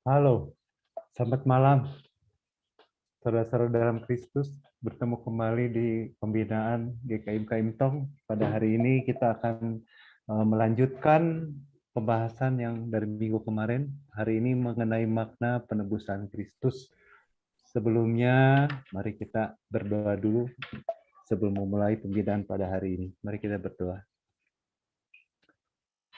Halo, selamat malam, saudara-saudara dalam Kristus. Bertemu kembali di pembinaan GKIM Kaimtong. Pada hari ini kita akan melanjutkan pembahasan yang dari minggu kemarin. Hari ini mengenai makna penebusan Kristus. Sebelumnya, mari kita berdoa dulu sebelum memulai pembinaan pada hari ini. Mari kita berdoa.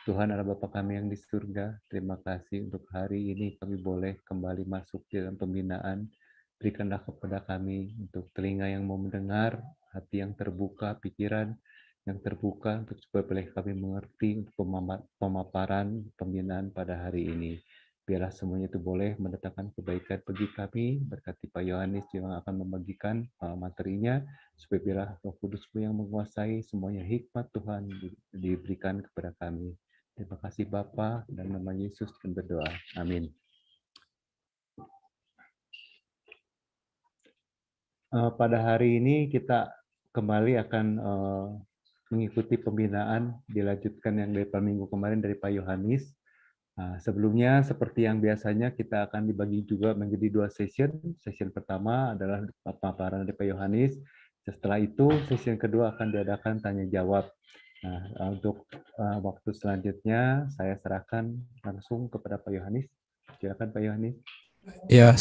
Tuhan adalah Bapa kami yang di surga, terima kasih untuk hari ini kami boleh kembali masuk dalam pembinaan. Berikanlah kepada kami untuk telinga yang mau mendengar, hati yang terbuka, pikiran yang terbuka untuk supaya boleh kami mengerti untuk pemaparan pembinaan pada hari ini. Biarlah semuanya itu boleh mendatangkan kebaikan bagi kami, berkati Pak Yohanes yang akan membagikan materinya, supaya biarlah Roh Kudus-Mu yang menguasai semuanya, hikmat Tuhan diberikan kepada kami. Terima kasih Bapa, dan nama Yesus kami berdoa. Amin. Pada hari ini kita kembali akan mengikuti pembinaan dilanjutkan yang dari minggu kemarin dari Pak Yohanis. Nah, sebelumnya seperti yang biasanya kita akan dibagi juga menjadi 2 session. Session pertama adalah paparan dari Pak Yohanis. Setelah itu session kedua akan diadakan tanya jawab. Nah, untuk waktu selanjutnya saya serahkan langsung kepada Pak Yohanis. Silakan Pak Yohanis. Ya,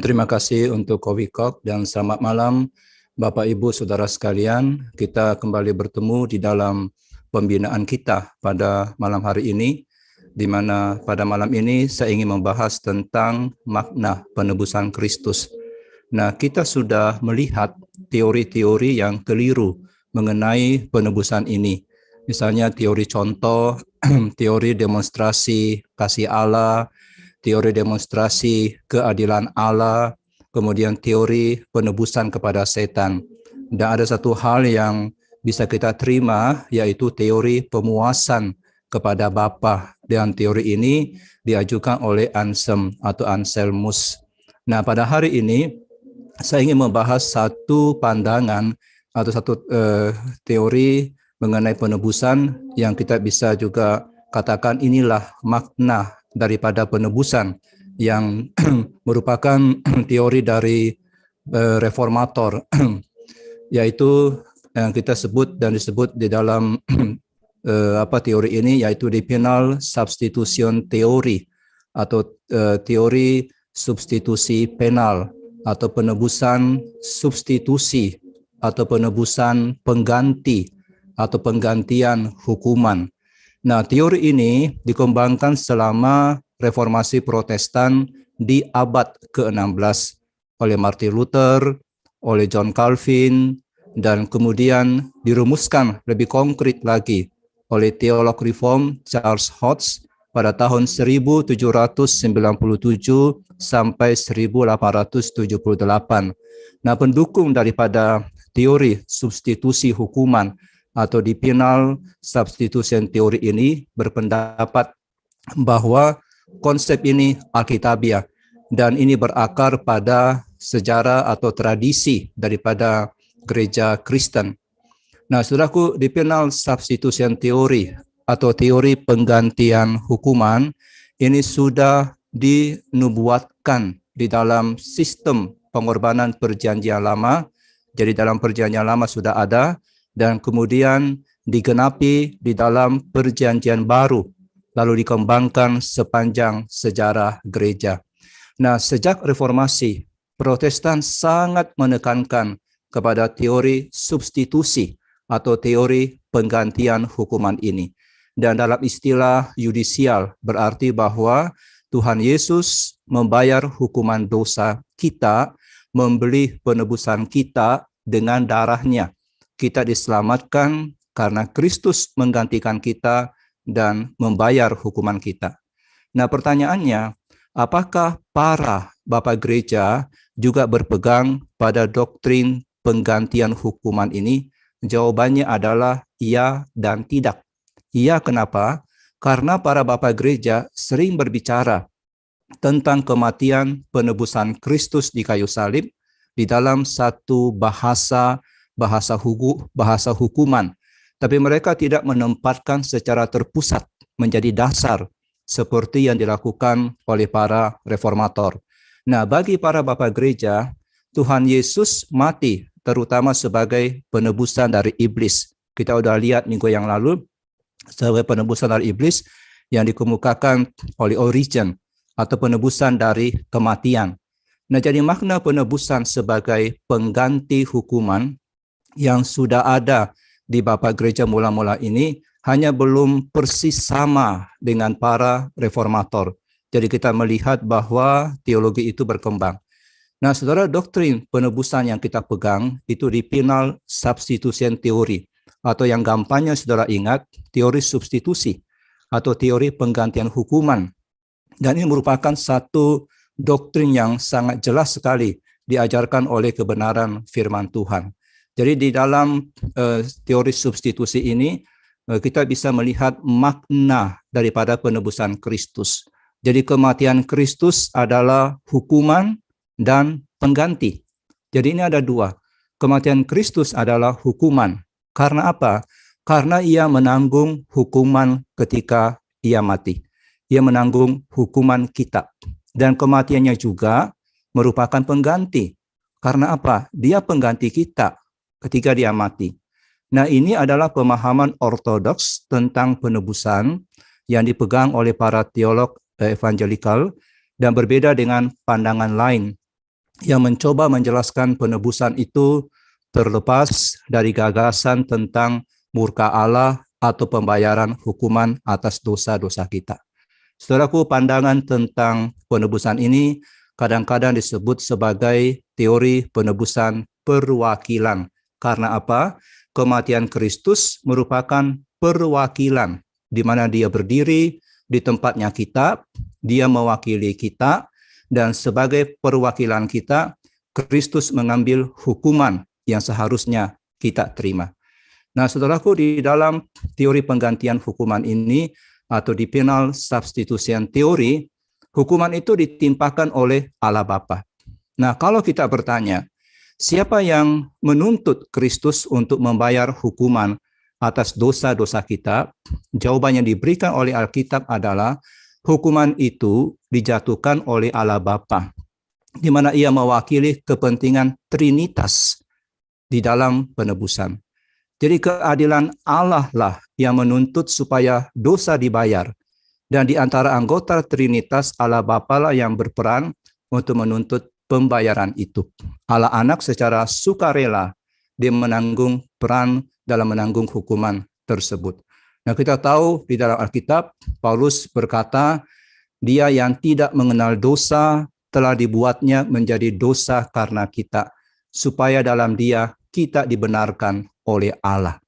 terima kasih untuk Kowikok dan selamat malam Bapak Ibu Saudara sekalian. Kita kembali bertemu di dalam pembinaan kita pada malam hari ini, di mana pada malam ini saya ingin membahas tentang makna penebusan Kristus. Nah, kita sudah melihat teori-teori yang keliru mengenai penebusan ini. Misalnya teori contoh, teori demonstrasi kasih Allah, teori demonstrasi keadilan Allah, kemudian teori penebusan kepada setan. Dan ada satu hal yang bisa kita terima, yaitu teori pemuasan kepada Bapa. Dan teori ini diajukan oleh Anselmus. Nah, pada hari ini saya ingin membahas satu pandangan atau satu teori mengenai penebusan yang kita bisa juga katakan inilah makna daripada penebusan yang merupakan teori dari reformator, yaitu yang kita sebut dan disebut di dalam teori ini, yaitu the penal substitution theory atau teori substitusi penal atau penebusan substitusi atau penebusan pengganti atau penggantian hukuman. Nah, teori ini dikembangkan selama reformasi Protestan di abad ke-16 oleh Martin Luther, oleh John Calvin, dan kemudian dirumuskan lebih konkret lagi oleh teolog reform Charles Hodge pada tahun 1797 sampai 1878. Nah, pendukung daripada teori substitusi hukuman atau di penal substitution teori ini berpendapat bahwa konsep ini alkitabiah dan ini berakar pada sejarah atau tradisi daripada gereja Kristen. Nah, saudaraku, di penal substitution teori atau teori penggantian hukuman ini sudah dinubuatkan di dalam sistem pengorbanan perjanjian lama. Jadi dalam perjanjian lama sudah ada, dan kemudian digenapi di dalam perjanjian baru, lalu dikembangkan sepanjang sejarah gereja. Nah, sejak reformasi, Protestan sangat menekankan kepada teori substitusi atau teori penggantian hukuman ini. Dan dalam istilah yudisial berarti bahwa Tuhan Yesus membayar hukuman dosa kita, membeli penebusan kita dengan darahnya. Kita diselamatkan karena Kristus menggantikan kita dan membayar hukuman kita. Nah, pertanyaannya, apakah para Bapak Gereja juga berpegang pada doktrin penggantian hukuman ini? Jawabannya adalah iya dan tidak. Iya, kenapa? Karena para Bapak Gereja sering berbicara tentang kematian penebusan Kristus di kayu salib di dalam satu bahasa hukuman. Tapi mereka tidak menempatkan secara terpusat menjadi dasar seperti yang dilakukan oleh para reformator. Nah, bagi para Bapak Gereja, Tuhan Yesus mati terutama sebagai penebusan dari iblis. Kita sudah lihat minggu yang lalu, sebagai penebusan dari iblis yang dikemukakan oleh Origen, atau penebusan dari kematian. Nah, jadi makna penebusan sebagai pengganti hukuman yang sudah ada di Bapak Gereja mula-mula ini hanya belum persis sama dengan para reformator. Jadi kita melihat bahwa teologi itu berkembang. Nah, saudara, doktrin penebusan yang kita pegang itu di penal substitution theory, atau yang gampangnya saudara ingat, teori substitusi atau teori penggantian hukuman. Dan ini merupakan satu doktrin yang sangat jelas sekali diajarkan oleh kebenaran firman Tuhan. Jadi di dalam teori substitusi ini kita bisa melihat makna daripada penebusan Kristus. Jadi kematian Kristus adalah hukuman dan pengganti. Jadi ini ada dua. Kematian Kristus adalah hukuman. Karena apa? Karena ia menanggung hukuman ketika ia mati. Ia menanggung hukuman kita. Dan kematiannya juga merupakan pengganti. Karena apa? Dia pengganti kita ketika dia mati. Nah, ini adalah pemahaman ortodoks tentang penebusan yang dipegang oleh para teolog evangelikal dan berbeda dengan pandangan lain yang mencoba menjelaskan penebusan itu terlepas dari gagasan tentang murka Allah atau pembayaran hukuman atas dosa-dosa kita. Saudaraku, pandangan tentang penebusan ini kadang-kadang disebut sebagai teori penebusan perwakilan. Karena apa? Kematian Kristus merupakan perwakilan di mana dia berdiri di tempatnya kita, dia mewakili kita, dan sebagai perwakilan kita, Kristus mengambil hukuman yang seharusnya kita terima. Nah, saudaraku, di dalam teori penggantian hukuman ini, atau di penal substitution theory, hukuman itu ditimpakan oleh Allah Bapa. Nah, kalau kita bertanya, siapa yang menuntut Kristus untuk membayar hukuman atas dosa-dosa kita? Jawaban yang diberikan oleh Alkitab adalah hukuman itu dijatuhkan oleh Allah Bapa, di mana ia mewakili kepentingan Trinitas di dalam penebusan. Jadi keadilan Allah lah yang menuntut supaya dosa dibayar. Dan di antara anggota Trinitas, Allah Bapa lah yang berperan untuk menuntut pembayaran itu. Allah Anak secara sukarela dia menanggung peran dalam menanggung hukuman tersebut. Nah, kita tahu di dalam Alkitab Paulus berkata, dia yang tidak mengenal dosa telah dibuatnya menjadi dosa karena kita, supaya dalam dia kita dibenarkan oleh Allah.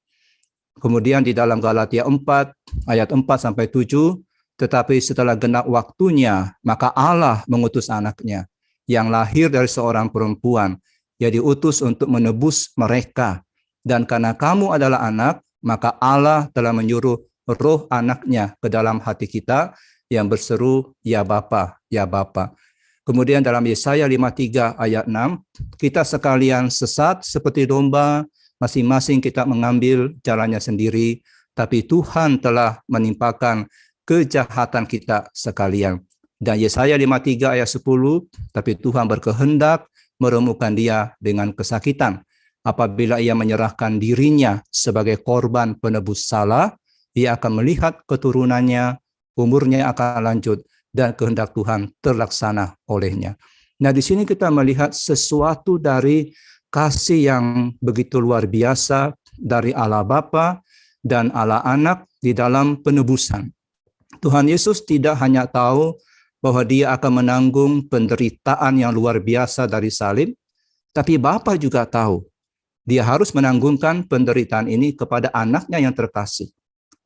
Kemudian di dalam Galatia 4 ayat 4 sampai 7, tetapi setelah genap waktunya maka Allah mengutus anaknya yang lahir dari seorang perempuan, yang diutus untuk menebus mereka. Dan karena kamu adalah anak, maka Allah telah menyuruh roh anaknya ke dalam hati kita yang berseru, ya Bapa, ya Bapa. Kemudian dalam Yesaya 53 ayat 6, kita sekalian sesat seperti domba, masing-masing kita mengambil jalannya sendiri, tapi Tuhan telah menimpakan kejahatan kita sekalian. Dan Yesaya 53 ayat 10, tapi Tuhan berkehendak meremukkan dia dengan kesakitan. Apabila ia menyerahkan dirinya sebagai korban penebus salah, ia akan melihat keturunannya, umurnya akan lanjut, dan kehendak Tuhan terlaksana olehnya. Nah, di sini kita melihat sesuatu dari kasih yang begitu luar biasa dari Allah Bapa dan Allah Anak di dalam penebusan. Tuhan Yesus tidak hanya tahu bahwa dia akan menanggung penderitaan yang luar biasa dari salib, tapi Bapa juga tahu dia harus menanggungkan penderitaan ini kepada anaknya yang terkasih.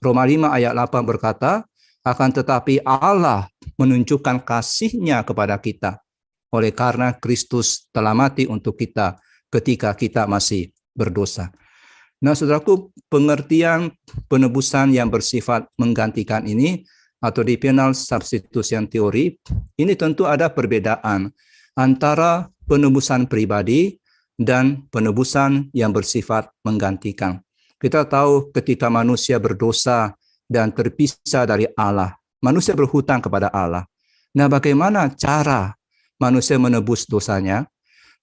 Roma 5 ayat 8 berkata, akan tetapi Allah menunjukkan kasih-Nya kepada kita, oleh karena Kristus telah mati untuk kita ketika kita masih berdosa. Nah, saudaraku, pengertian penebusan yang bersifat menggantikan ini, atau di penal substitution theory, ini tentu ada perbedaan antara penebusan pribadi dan penebusan yang bersifat menggantikan. Kita tahu ketika manusia berdosa dan terpisah dari Allah, manusia berhutang kepada Allah. Nah, bagaimana cara manusia menebus dosanya?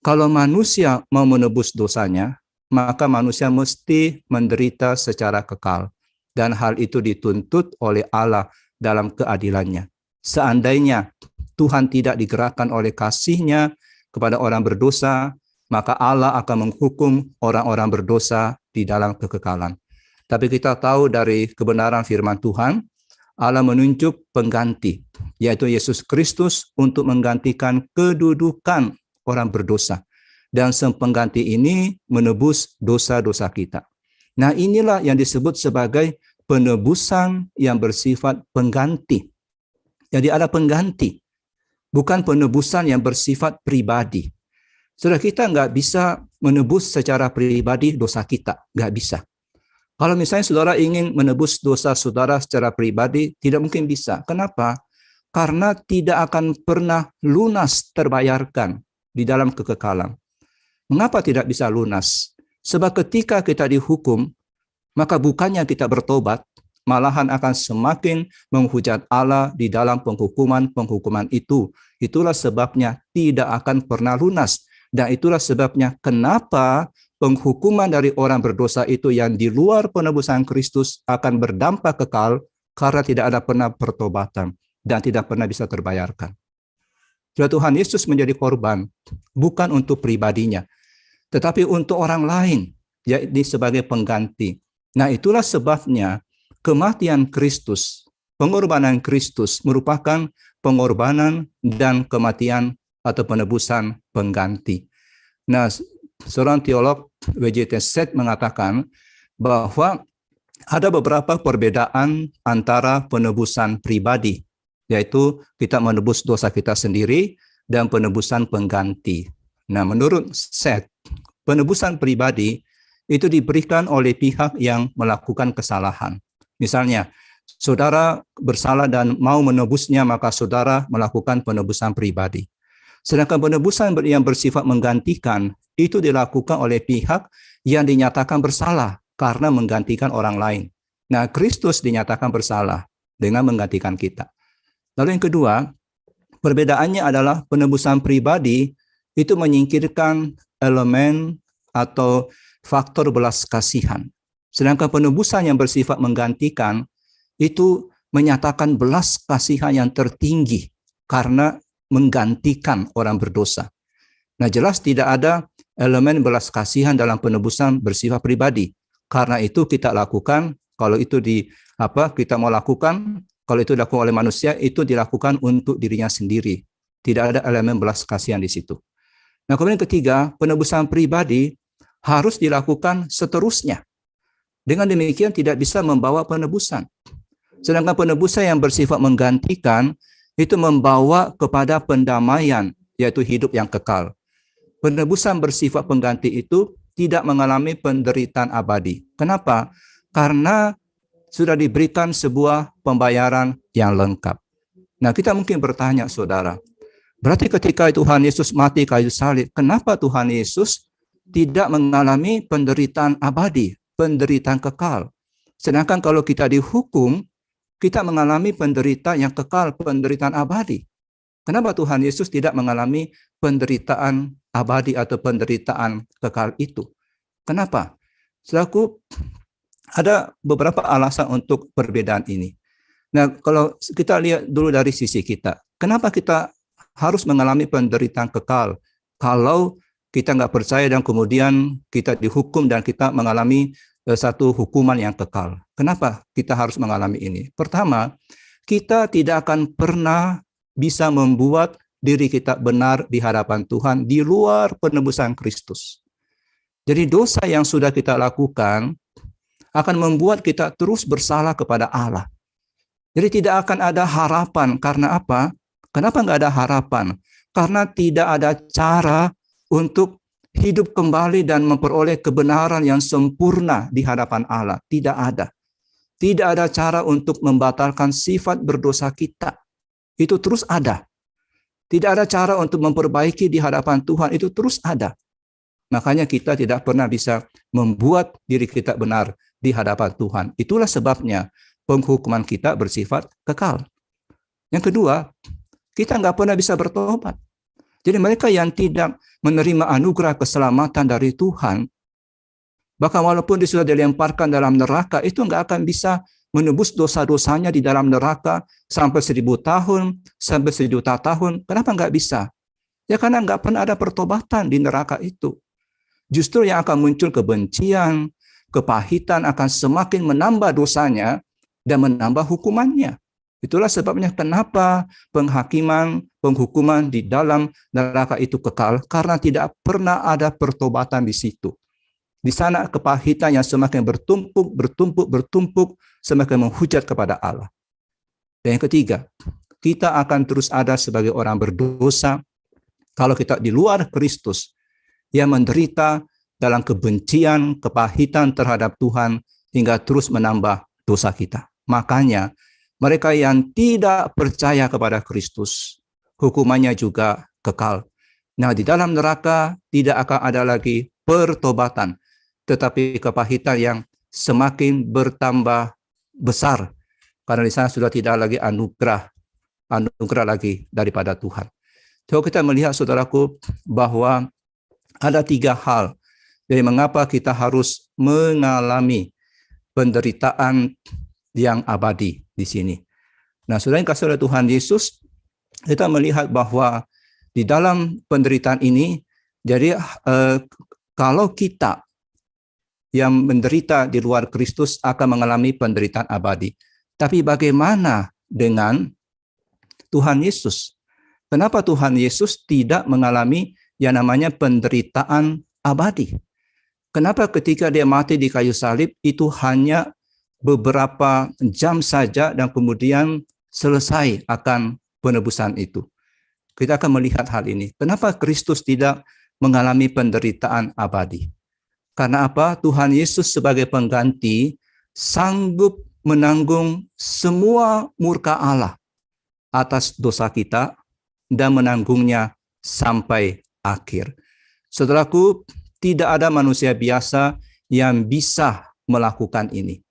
Kalau manusia mau menebus dosanya, maka manusia mesti menderita secara kekal. Dan hal itu dituntut oleh Allah dalam keadilannya. Seandainya Tuhan tidak digerakkan oleh kasih-Nya kepada orang berdosa, maka Allah akan menghukum orang-orang berdosa di dalam kekekalan. Tapi kita tahu dari kebenaran firman Tuhan, Allah menunjuk pengganti, yaitu Yesus Kristus untuk menggantikan kedudukan orang berdosa. Dan sang pengganti ini menebus dosa-dosa kita. Nah, inilah yang disebut sebagai penebusan yang bersifat pengganti. Jadi ada pengganti, bukan penebusan yang bersifat pribadi. Saudara, kita nggak bisa menebus secara pribadi dosa kita, nggak bisa. Kalau misalnya saudara ingin menebus dosa saudara secara pribadi, tidak mungkin bisa. Kenapa? Karena tidak akan pernah lunas terbayarkan di dalam kekekalan. Mengapa tidak bisa lunas? Sebab ketika kita dihukum, maka bukannya kita bertobat, malahan akan semakin menghujat Allah di dalam penghukuman-penghukuman itu. Itulah sebabnya tidak akan pernah lunas. Dan itulah sebabnya kenapa penghukuman dari orang berdosa itu yang di luar penebusan Kristus akan berdampak kekal karena tidak ada pernah pertobatan dan tidak pernah bisa terbayarkan. Jadi Tuhan Yesus menjadi korban bukan untuk pribadinya, tetapi untuk orang lain, yaitu sebagai pengganti. Nah, itulah sebabnya kematian Kristus, pengorbanan Kristus merupakan pengorbanan dan kematian atau penebusan pengganti. Nah, seorang teolog W.J.T. Seth mengatakan bahwa ada beberapa perbedaan antara penebusan pribadi, yaitu kita menebus dosa kita sendiri, dan penebusan pengganti. Nah, menurut Seth, penebusan pribadi itu diberikan oleh pihak yang melakukan kesalahan. Misalnya, saudara bersalah dan mau menebusnya, maka saudara melakukan penebusan pribadi. Sedangkan penebusan yang bersifat menggantikan itu dilakukan oleh pihak yang dinyatakan bersalah karena menggantikan orang lain. Nah, Kristus dinyatakan bersalah dengan menggantikan kita. Lalu yang kedua, perbedaannya adalah penebusan pribadi itu menyingkirkan elemen atau faktor belas kasihan. Sedangkan penebusan yang bersifat menggantikan itu menyatakan belas kasihan yang tertinggi karena menggantikan orang berdosa. Nah, jelas tidak ada elemen belas kasihan dalam penebusan bersifat pribadi. Karena itu kita lakukan, kalau itu kita mau lakukan, kalau itu dilakukan oleh manusia, itu dilakukan untuk dirinya sendiri. Tidak ada elemen belas kasihan di situ. Nah, kemudian ketiga, penebusan pribadi harus dilakukan seterusnya. Dengan demikian tidak bisa membawa penebusan. Sedangkan penebusan yang bersifat menggantikan itu membawa kepada pendamaian, yaitu hidup yang kekal. Penebusan bersifat pengganti itu tidak mengalami penderitaan abadi. Kenapa? Karena sudah diberikan sebuah pembayaran yang lengkap. Nah, kita mungkin bertanya, saudara, berarti ketika Tuhan Yesus mati kayu salib, kenapa Tuhan Yesus tidak mengalami penderitaan abadi, penderitaan kekal? Sedangkan kalau kita dihukum, kita mengalami penderitaan yang kekal, penderitaan abadi. Kenapa Tuhan Yesus tidak mengalami penderitaan abadi atau penderitaan kekal itu? Kenapa? Saudaraku, ada beberapa alasan untuk perbedaan ini. Nah, kalau kita lihat dulu dari sisi kita, kenapa kita harus mengalami penderitaan kekal kalau kita nggak percaya dan kemudian kita dihukum dan kita mengalami satu hukuman yang kekal? Kenapa kita harus mengalami ini? Pertama, kita tidak akan pernah bisa membuat diri kita benar di hadapan Tuhan di luar penebusan Kristus. Jadi dosa yang sudah kita lakukan akan membuat kita terus bersalah kepada Allah. Jadi tidak akan ada harapan. Karena apa? Kenapa nggak ada harapan? Karena tidak ada cara untuk hidup kembali dan memperoleh kebenaran yang sempurna di hadapan Allah. Tidak ada. Tidak ada cara untuk membatalkan sifat berdosa kita. Itu terus ada. Tidak ada cara untuk memperbaiki di hadapan Tuhan. Itu terus ada. Makanya kita tidak pernah bisa membuat diri kita benar di hadapan Tuhan. Itulah sebabnya penghukuman kita bersifat kekal. Yang kedua, kita nggak pernah bisa bertobat. Jadi mereka yang tidak menerima anugerah keselamatan dari Tuhan, bahkan walaupun dia sudah dilemparkan dalam neraka, itu nggak akan bisa menebus dosa-dosanya di dalam neraka sampai 1000 tahun, sampai 1.000.000 tahun. Kenapa nggak bisa? Ya karena nggak pernah ada pertobatan di neraka itu. Justru yang akan muncul kebencian, kepahitan akan semakin menambah dosanya dan menambah hukumannya. Itulah sebabnya kenapa penghukuman di dalam neraka itu kekal, karena tidak pernah ada pertobatan di situ. Di sana kepahitan yang semakin bertumpuk, semakin menghujat kepada Allah. Dan yang ketiga, kita akan terus ada sebagai orang berdosa kalau kita di luar Kristus yang menderita dalam kebencian, kepahitan terhadap Tuhan hingga terus menambah dosa kita. Makanya mereka yang tidak percaya kepada Kristus, hukumannya juga kekal. Nah, di dalam neraka tidak akan ada lagi pertobatan, tetapi kepahitan yang semakin bertambah besar, karena di sana sudah tidak lagi anugerah lagi daripada Tuhan. So kita melihat, saudaraku, bahwa ada 3 hal. Jadi mengapa kita harus mengalami penderitaan yang abadi di sini. Nah, saudara yang kasih oleh Tuhan Yesus, kita melihat bahwa di dalam penderitaan ini, jadi kalau kita yang menderita di luar Kristus akan mengalami penderitaan abadi. Tapi bagaimana dengan Tuhan Yesus? Kenapa Tuhan Yesus tidak mengalami yang namanya penderitaan abadi? Kenapa ketika dia mati di kayu salib itu hanya beberapa jam saja dan kemudian selesai akan penebusan itu? Kita akan melihat hal ini. Kenapa Kristus tidak mengalami penderitaan abadi? Karena apa? Tuhan Yesus sebagai pengganti sanggup menanggung semua murka Allah atas dosa kita dan menanggungnya sampai akhir. Saudaraku, tidak ada manusia biasa yang bisa melakukan ini.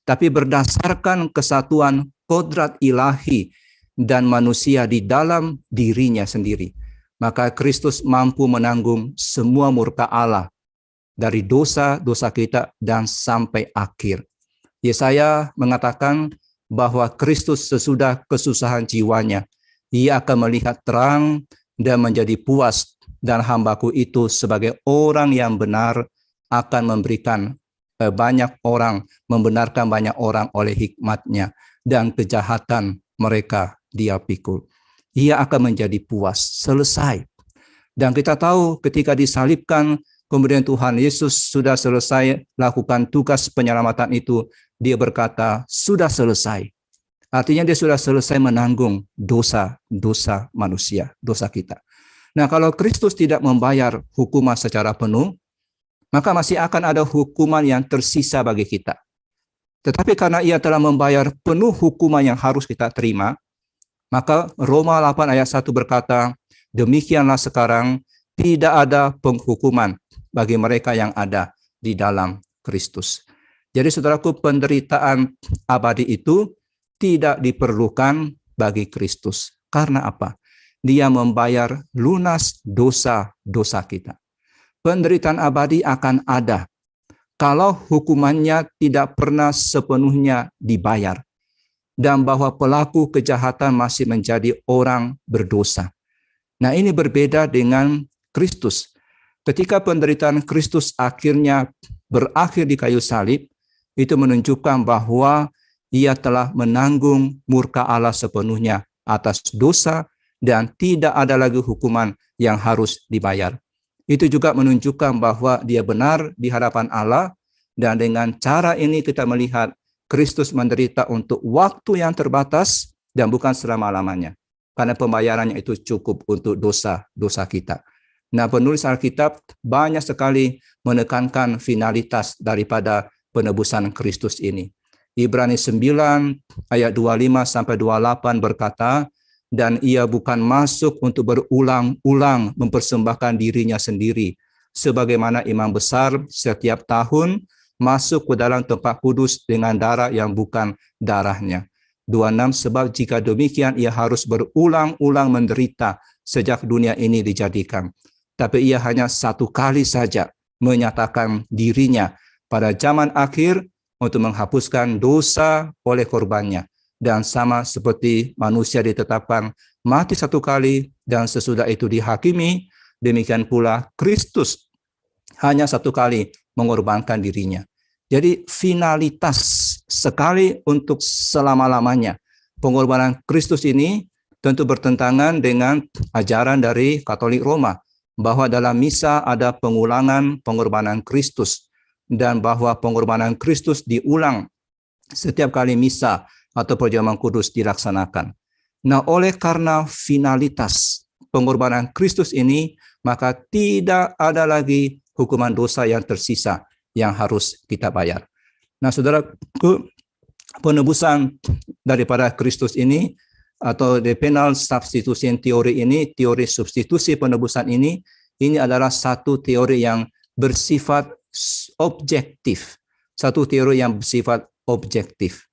Tapi berdasarkan kesatuan kodrat ilahi dan manusia di dalam dirinya sendiri, maka Kristus mampu menanggung semua murka Allah dari dosa-dosa kita dan sampai akhir. Yesaya mengatakan bahwa Kristus sesudah kesusahan jiwanya, ia akan melihat terang dan menjadi puas, dan hambaku itu sebagai orang yang benar akan memberikan membenarkan banyak orang oleh hikmatnya, dan kejahatan mereka dia pikul. Ia akan menjadi puas, selesai. Dan kita tahu ketika disalibkan, kemudian Tuhan Yesus sudah selesai lakukan tugas penyelamatan itu, dia berkata, sudah selesai. Artinya dia sudah selesai menanggung dosa manusia, dosa kita. Nah, kalau Kristus tidak membayar hukuman secara penuh, maka masih akan ada hukuman yang tersisa bagi kita. Tetapi karena ia telah membayar penuh hukuman yang harus kita terima, maka Roma 8 ayat 1 berkata, demikianlah sekarang tidak ada penghukuman bagi mereka yang ada di dalam Kristus. Jadi saudaraku, penderitaan abadi itu tidak diperlukan bagi Kristus. Karena apa? Dia membayar lunas dosa-dosa kita. Penderitaan abadi akan ada kalau hukumannya tidak pernah sepenuhnya dibayar, dan bahwa pelaku kejahatan masih menjadi orang berdosa. Nah, ini berbeda dengan Kristus. Ketika penderitaan Kristus akhirnya berakhir di kayu salib, itu menunjukkan bahwa ia telah menanggung murka Allah sepenuhnya atas dosa, dan tidak ada lagi hukuman yang harus dibayar. Itu juga menunjukkan bahwa dia benar di hadapan Allah, dan dengan cara ini kita melihat Kristus menderita untuk waktu yang terbatas dan bukan selama-lamanya. Karena pembayarannya itu cukup untuk dosa-dosa kita. Nah, penulis Alkitab banyak sekali menekankan finalitas daripada penebusan Kristus ini. Ibrani 9 ayat 25 sampai 28 berkata, dan ia bukan masuk untuk berulang-ulang mempersembahkan dirinya sendiri, sebagaimana imam besar setiap tahun masuk ke dalam tempat kudus dengan darah yang bukan darahnya. 26, sebab jika demikian ia harus berulang-ulang menderita sejak dunia ini dijadikan. Tapi ia hanya satu kali saja menyatakan dirinya pada zaman akhir untuk menghapuskan dosa oleh korbannya. Dan sama seperti manusia ditetapkan mati satu kali dan sesudah itu dihakimi, demikian pula Kristus hanya satu kali mengorbankan dirinya. Jadi finalitas sekali untuk selama-lamanya. Pengorbanan Kristus ini tentu bertentangan dengan ajaran dari Katolik Roma, bahwa dalam misa ada pengulangan pengorbanan Kristus, dan bahwa pengorbanan Kristus diulang setiap kali misa atau perjamuan kudus dilaksanakan. Nah, oleh karena finalitas pengorbanan Kristus ini, maka tidak ada lagi hukuman dosa yang tersisa yang harus kita bayar. Nah, saudara, penebusan daripada Kristus ini atau the penal substitution theory ini, teori substitusi penebusan ini adalah satu teori yang bersifat objektif. Satu teori yang bersifat objektif.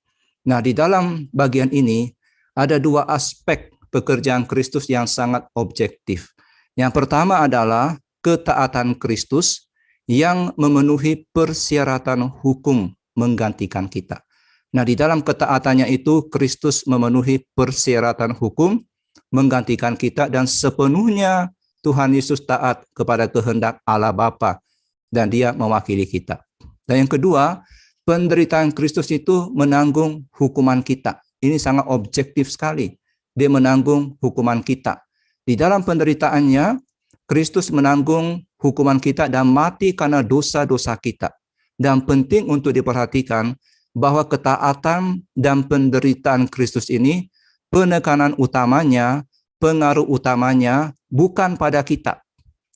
Nah, di dalam bagian ini ada dua aspek pekerjaan Kristus yang sangat objektif. Yang pertama adalah ketaatan Kristus yang memenuhi persyaratan hukum menggantikan kita. Nah, di dalam ketaatannya itu Kristus memenuhi persyaratan hukum menggantikan kita dan sepenuhnya Tuhan Yesus taat kepada kehendak Allah Bapa dan Dia mewakili kita. Dan yang kedua, penderitaan Kristus itu menanggung hukuman kita. Ini sangat objektif sekali. Dia menanggung hukuman kita. Di dalam penderitaannya, Kristus menanggung hukuman kita dan mati karena dosa-dosa kita. Dan penting untuk diperhatikan bahwa ketaatan dan penderitaan Kristus ini, penekanan utamanya, pengaruh utamanya bukan pada kita.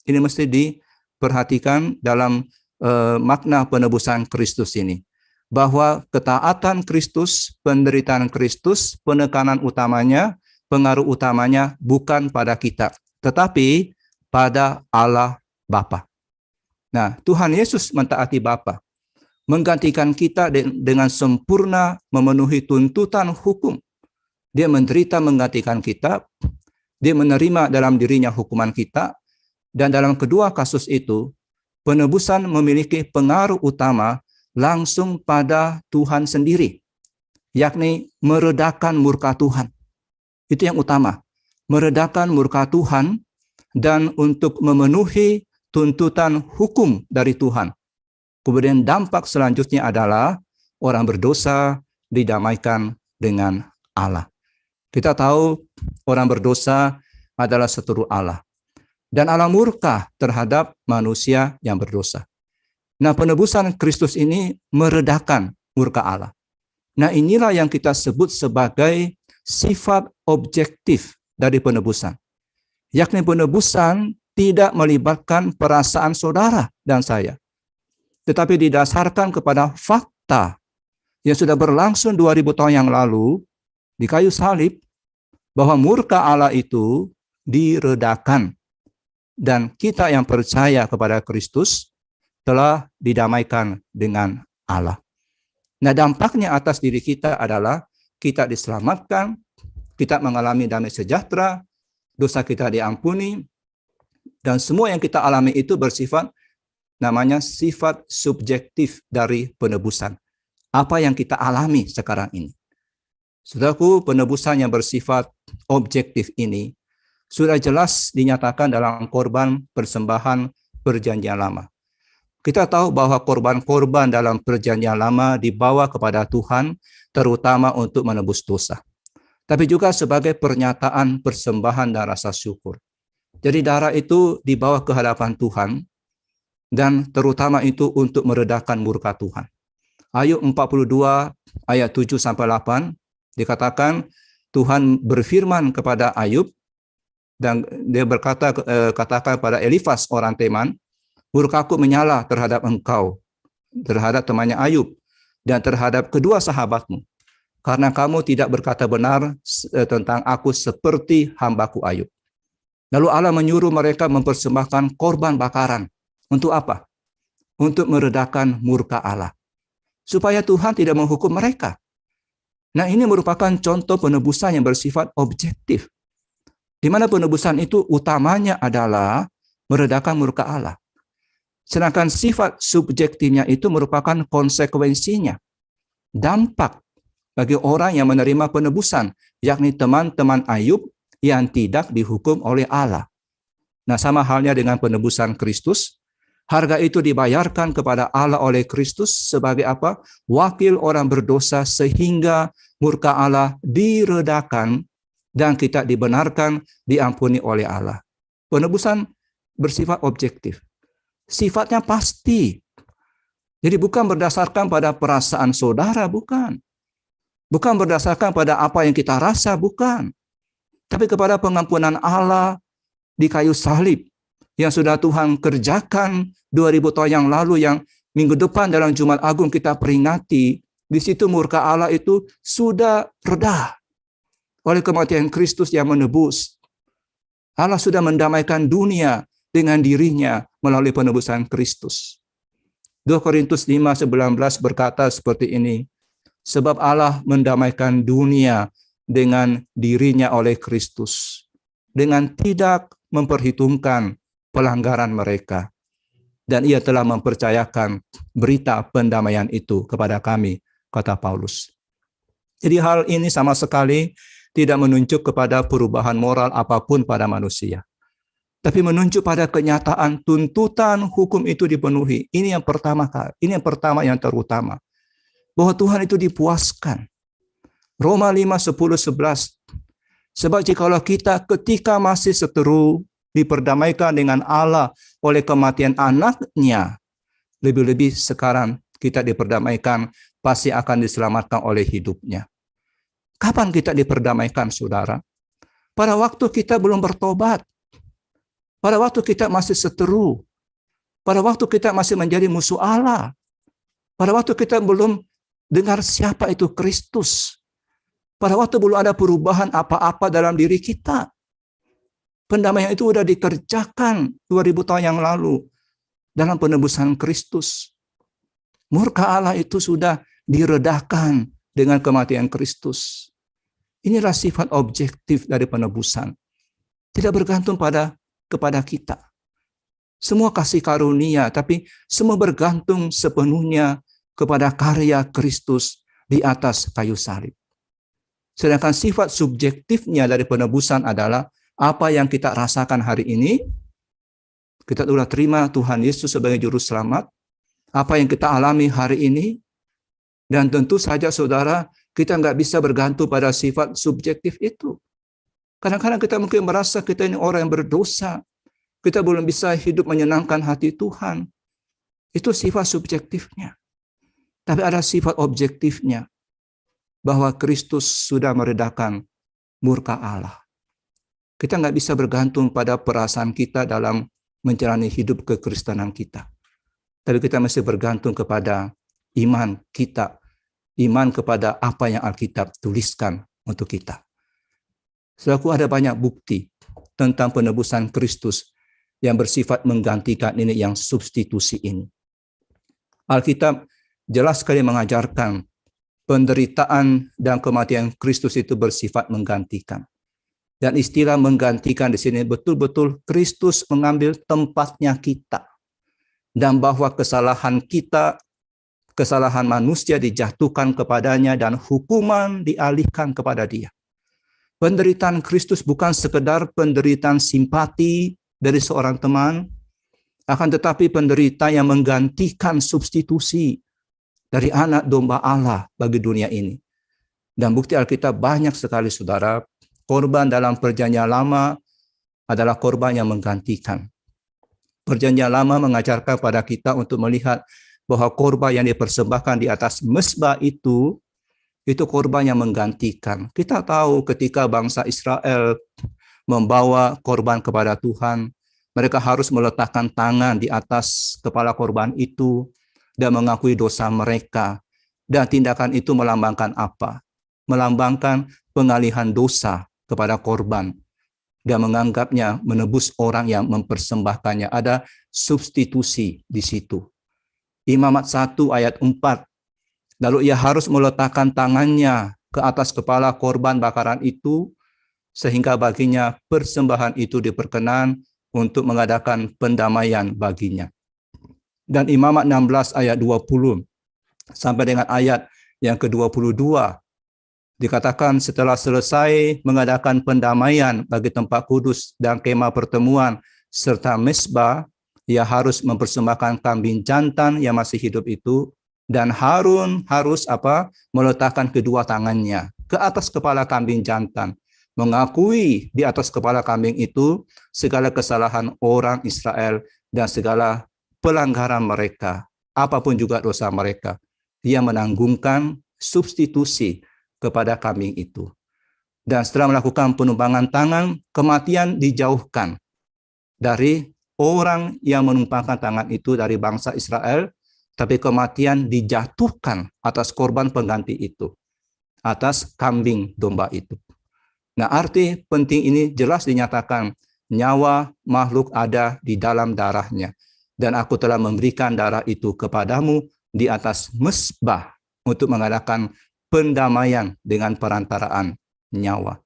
Ini mesti diperhatikan dalam makna penebusan Kristus ini. Bahwa ketaatan Kristus, penderitaan Kristus, penekanan utamanya, pengaruh utamanya bukan pada kita, tetapi pada Allah Bapa. Nah, Tuhan Yesus mentaati Bapa, menggantikan kita dengan sempurna memenuhi tuntutan hukum. Dia menderita menggantikan kita, dia menerima dalam dirinya hukuman kita, dan dalam kedua kasus itu, penebusan memiliki pengaruh utama langsung pada Tuhan sendiri, yakni meredakan murka Tuhan. Itu yang utama, meredakan murka Tuhan dan untuk memenuhi tuntutan hukum dari Tuhan. Kemudian dampak selanjutnya adalah orang berdosa didamaikan dengan Allah. Kita tahu orang berdosa adalah seteru Allah. Dan Allah murka terhadap manusia yang berdosa. Nah, penebusan Kristus ini meredakan murka Allah. Nah, inilah yang kita sebut sebagai sifat objektif dari penebusan. Yakni penebusan tidak melibatkan perasaan saudara dan saya, tetapi didasarkan kepada fakta yang sudah berlangsung 2000 tahun yang lalu di kayu salib, bahwa murka Allah itu diredakan dan kita yang percaya kepada Kristus telah didamaikan dengan Allah. Nah, dampaknya atas diri kita adalah kita diselamatkan, kita mengalami damai sejahtera, dosa kita diampuni, dan semua yang kita alami itu bersifat namanya sifat subjektif dari penebusan. Apa yang kita alami sekarang ini. Saudaraku, penebusan yang bersifat objektif ini sudah jelas dinyatakan dalam korban persembahan perjanjian lama. Kita tahu bahwa korban-korban dalam perjanjian lama dibawa kepada Tuhan terutama untuk menebus dosa. Tapi juga sebagai pernyataan persembahan dan rasa syukur. Jadi darah itu dibawa ke hadapan Tuhan dan terutama itu untuk meredakan murka Tuhan. Ayub 42 ayat 7-8 dikatakan Tuhan berfirman kepada Ayub dan dia berkata katakan pada Elifas orang Teman, murkaku menyala terhadap engkau, terhadap temannya Ayub, dan terhadap kedua sahabatmu, karena kamu tidak berkata benar tentang aku seperti hambaku Ayub. Lalu Allah menyuruh mereka mempersembahkan korban bakaran. Untuk apa? Untuk meredakan murka Allah. Supaya Tuhan tidak menghukum mereka. Nah, ini merupakan contoh penebusan yang bersifat objektif. Di mana penebusan itu utamanya adalah meredakan murka Allah. Sedangkan sifat subjektifnya itu merupakan konsekuensinya. Dampak bagi orang yang menerima penebusan, yakni teman-teman Ayub yang tidak dihukum oleh Allah. Nah, sama halnya dengan penebusan Kristus, harga itu dibayarkan kepada Allah oleh Kristus sebagai apa? Wakil orang berdosa sehingga murka Allah diredakan dan kita dibenarkan, diampuni oleh Allah. Penebusan bersifat objektif. Sifatnya pasti. Jadi bukan berdasarkan pada perasaan saudara, bukan. Bukan berdasarkan pada apa yang kita rasa, bukan. Tapi kepada pengampunan Allah di kayu salib yang sudah Tuhan kerjakan 2000 tahun yang lalu, yang minggu depan dalam Jumat Agung kita peringati. Di situ murka Allah itu sudah reda. oleh kematian Kristus yang menebus. Allah sudah mendamaikan dunia dengan dirinya melalui penebusan Kristus. 2 Korintus 5:19 berkata seperti ini, sebab Allah mendamaikan dunia dengan dirinya oleh Kristus, dengan tidak memperhitungkan pelanggaran mereka. Dan ia telah mempercayakan berita pendamaian itu kepada kami, kata Paulus. Jadi hal ini sama sekali tidak menunjuk kepada perubahan moral apapun pada manusia, tapi menunjuk pada kenyataan tuntutan hukum itu dipenuhi. Ini yang pertama yang terutama, bahwa Tuhan itu dipuaskan. Roma 5:10-11. Sebab jikalau kita ketika masih seteru diperdamaikan dengan Allah oleh kematian anaknya, lebih-lebih sekarang kita diperdamaikan pasti akan diselamatkan oleh hidupnya. Kapan kita diperdamaikan, saudara? Pada waktu kita belum bertobat, pada waktu kita masih seteru, pada waktu kita masih menjadi musuh Allah, pada waktu kita belum dengar siapa itu Kristus, pada waktu belum ada perubahan apa-apa dalam diri kita. Pendamaian itu sudah dikerjakan 2000 tahun yang lalu dalam penebusan Kristus. Murka Allah itu sudah diredahkan dengan kematian Kristus. Inilah sifat objektif dari penebusan. Tidak bergantung kepada kita. Semua kasih karunia, tapi semua bergantung sepenuhnya kepada karya Kristus di atas kayu salib. Sedangkan sifat subjektifnya dari penebusan adalah apa yang kita rasakan hari ini. Kita sudah terima Tuhan Yesus sebagai juru selamat. Apa yang kita alami hari ini. Dan tentu saja saudara, kita nggak bisa bergantung pada sifat subjektif itu. Kadang-kadang kita mungkin merasa kita ini orang yang berdosa. Kita belum bisa hidup menyenangkan hati Tuhan. Itu sifat subjektifnya. Tapi ada sifat objektifnya. Bahwa Kristus sudah meredakan murka Allah. Kita nggak bisa bergantung pada perasaan kita dalam menjalani hidup kekristenan kita. Tapi kita mesti bergantung kepada iman kita. Iman kepada apa yang Alkitab tuliskan untuk kita. Saudaraku, ada banyak bukti tentang penebusan Kristus yang bersifat menggantikan ini, yang substitusi ini. Alkitab jelas sekali mengajarkan penderitaan dan kematian Kristus itu bersifat menggantikan. Dan istilah menggantikan di sini betul-betul Kristus mengambil tempatnya kita. Dan bahwa kesalahan kita, kesalahan manusia dijatuhkan kepadanya dan hukuman dialihkan kepada dia. Penderitaan Kristus bukan sekedar penderitaan simpati dari seorang teman, akan tetapi penderitaan yang menggantikan substitusi dari anak domba Allah bagi dunia ini. Dan bukti Alkitab banyak sekali, saudara. Korban dalam perjanjian lama adalah korban yang menggantikan. Perjanjian lama mengajarkan pada kita untuk melihat bahwa korban yang dipersembahkan di atas mezbah itu korban yang menggantikan. Kita tahu ketika bangsa Israel membawa korban kepada Tuhan, mereka harus meletakkan tangan di atas kepala korban itu dan mengakui dosa mereka. Dan tindakan itu melambangkan apa? Melambangkan pengalihan dosa kepada korban dan menganggapnya menebus orang yang mempersembahkannya. Ada substitusi di situ. Imamat 1 ayat 4. Lalu ia harus meletakkan tangannya ke atas kepala korban bakaran itu sehingga baginya persembahan itu diperkenan untuk mengadakan pendamaian baginya. Dan Imamat 16 ayat 20 sampai dengan ayat yang ke-22 dikatakan setelah selesai mengadakan pendamaian bagi tempat kudus dan kemah pertemuan serta mezbah, ia harus mempersembahkan kambing jantan yang masih hidup itu, dan Harun harus meletakkan kedua tangannya ke atas kepala kambing jantan, mengakui di atas kepala kambing itu segala kesalahan orang Israel dan segala pelanggaran mereka, apapun juga dosa mereka. Dia menanggungkan substitusi kepada kambing itu. Dan setelah melakukan penumpangan tangan, kematian dijauhkan dari orang yang menumpangkan tangan itu dari bangsa Israel, tapi kematian dijatuhkan atas korban pengganti itu, atas kambing domba itu. Nah, arti penting ini jelas dinyatakan, nyawa makhluk ada di dalam darahnya. Dan aku telah memberikan darah itu kepadamu di atas mezbah untuk mengadakan pendamaian dengan perantaraan nyawa.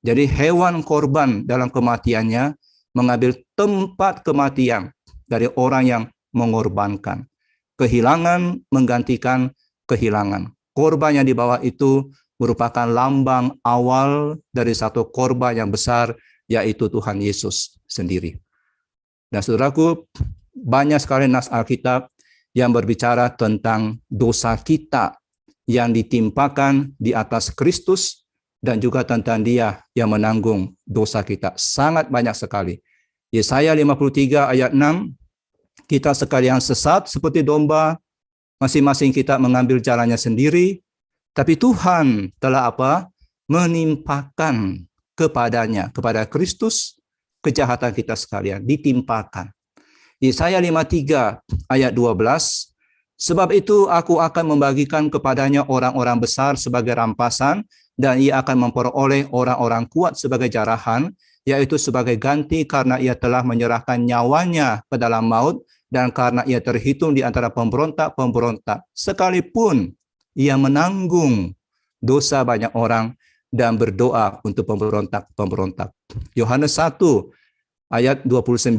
Jadi hewan korban dalam kematiannya mengambil tempat kematian dari orang yang mengorbankan. Kehilangan menggantikan kehilangan. Korban yang dibawa itu merupakan lambang awal dari satu korban yang besar, yaitu Tuhan Yesus sendiri. Dan saudaraku, banyak sekali nas Alkitab yang berbicara tentang dosa kita yang ditimpakan di atas Kristus dan juga tentang Dia yang menanggung dosa kita. Sangat banyak sekali. Yesaya 53 ayat 6, kita sekalian sesat seperti domba, masing-masing kita mengambil jalannya sendiri, tapi Tuhan telah apa? Menimpakan kepadanya, kepada Kristus, kejahatan kita sekalian, ditimpakan. Yesaya 53 ayat 12, sebab itu aku akan membagikan kepadanya orang-orang besar sebagai rampasan, dan ia akan memperoleh orang-orang kuat sebagai jarahan, yaitu sebagai ganti karena ia telah menyerahkan nyawanya ke dalam maut, dan karena ia terhitung di antara pemberontak-pemberontak, sekalipun ia menanggung dosa banyak orang dan berdoa untuk pemberontak-pemberontak. Yohanes 1 ayat 29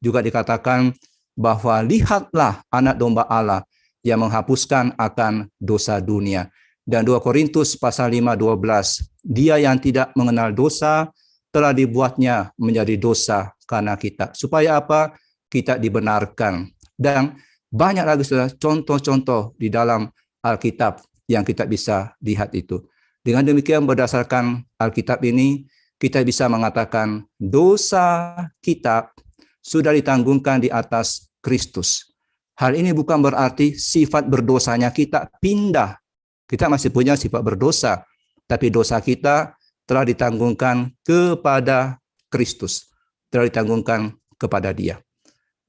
juga dikatakan bahwa lihatlah anak domba Allah yang menghapuskan akan dosa dunia. Dan 2 Korintus pasal 5:12, dia yang tidak mengenal dosa telah dibuatnya menjadi dosa karena kita. Supaya apa? Kita dibenarkan. Dan banyak lagi contoh-contoh di dalam Alkitab yang kita bisa lihat itu. Dengan demikian berdasarkan Alkitab ini, kita bisa mengatakan dosa kita sudah ditanggungkan di atas Kristus. Hal ini bukan berarti sifat berdosanya kita pindah. Kita masih punya sifat berdosa, tapi dosa kita telah ditanggungkan kepada Kristus, telah ditanggungkan kepada Dia.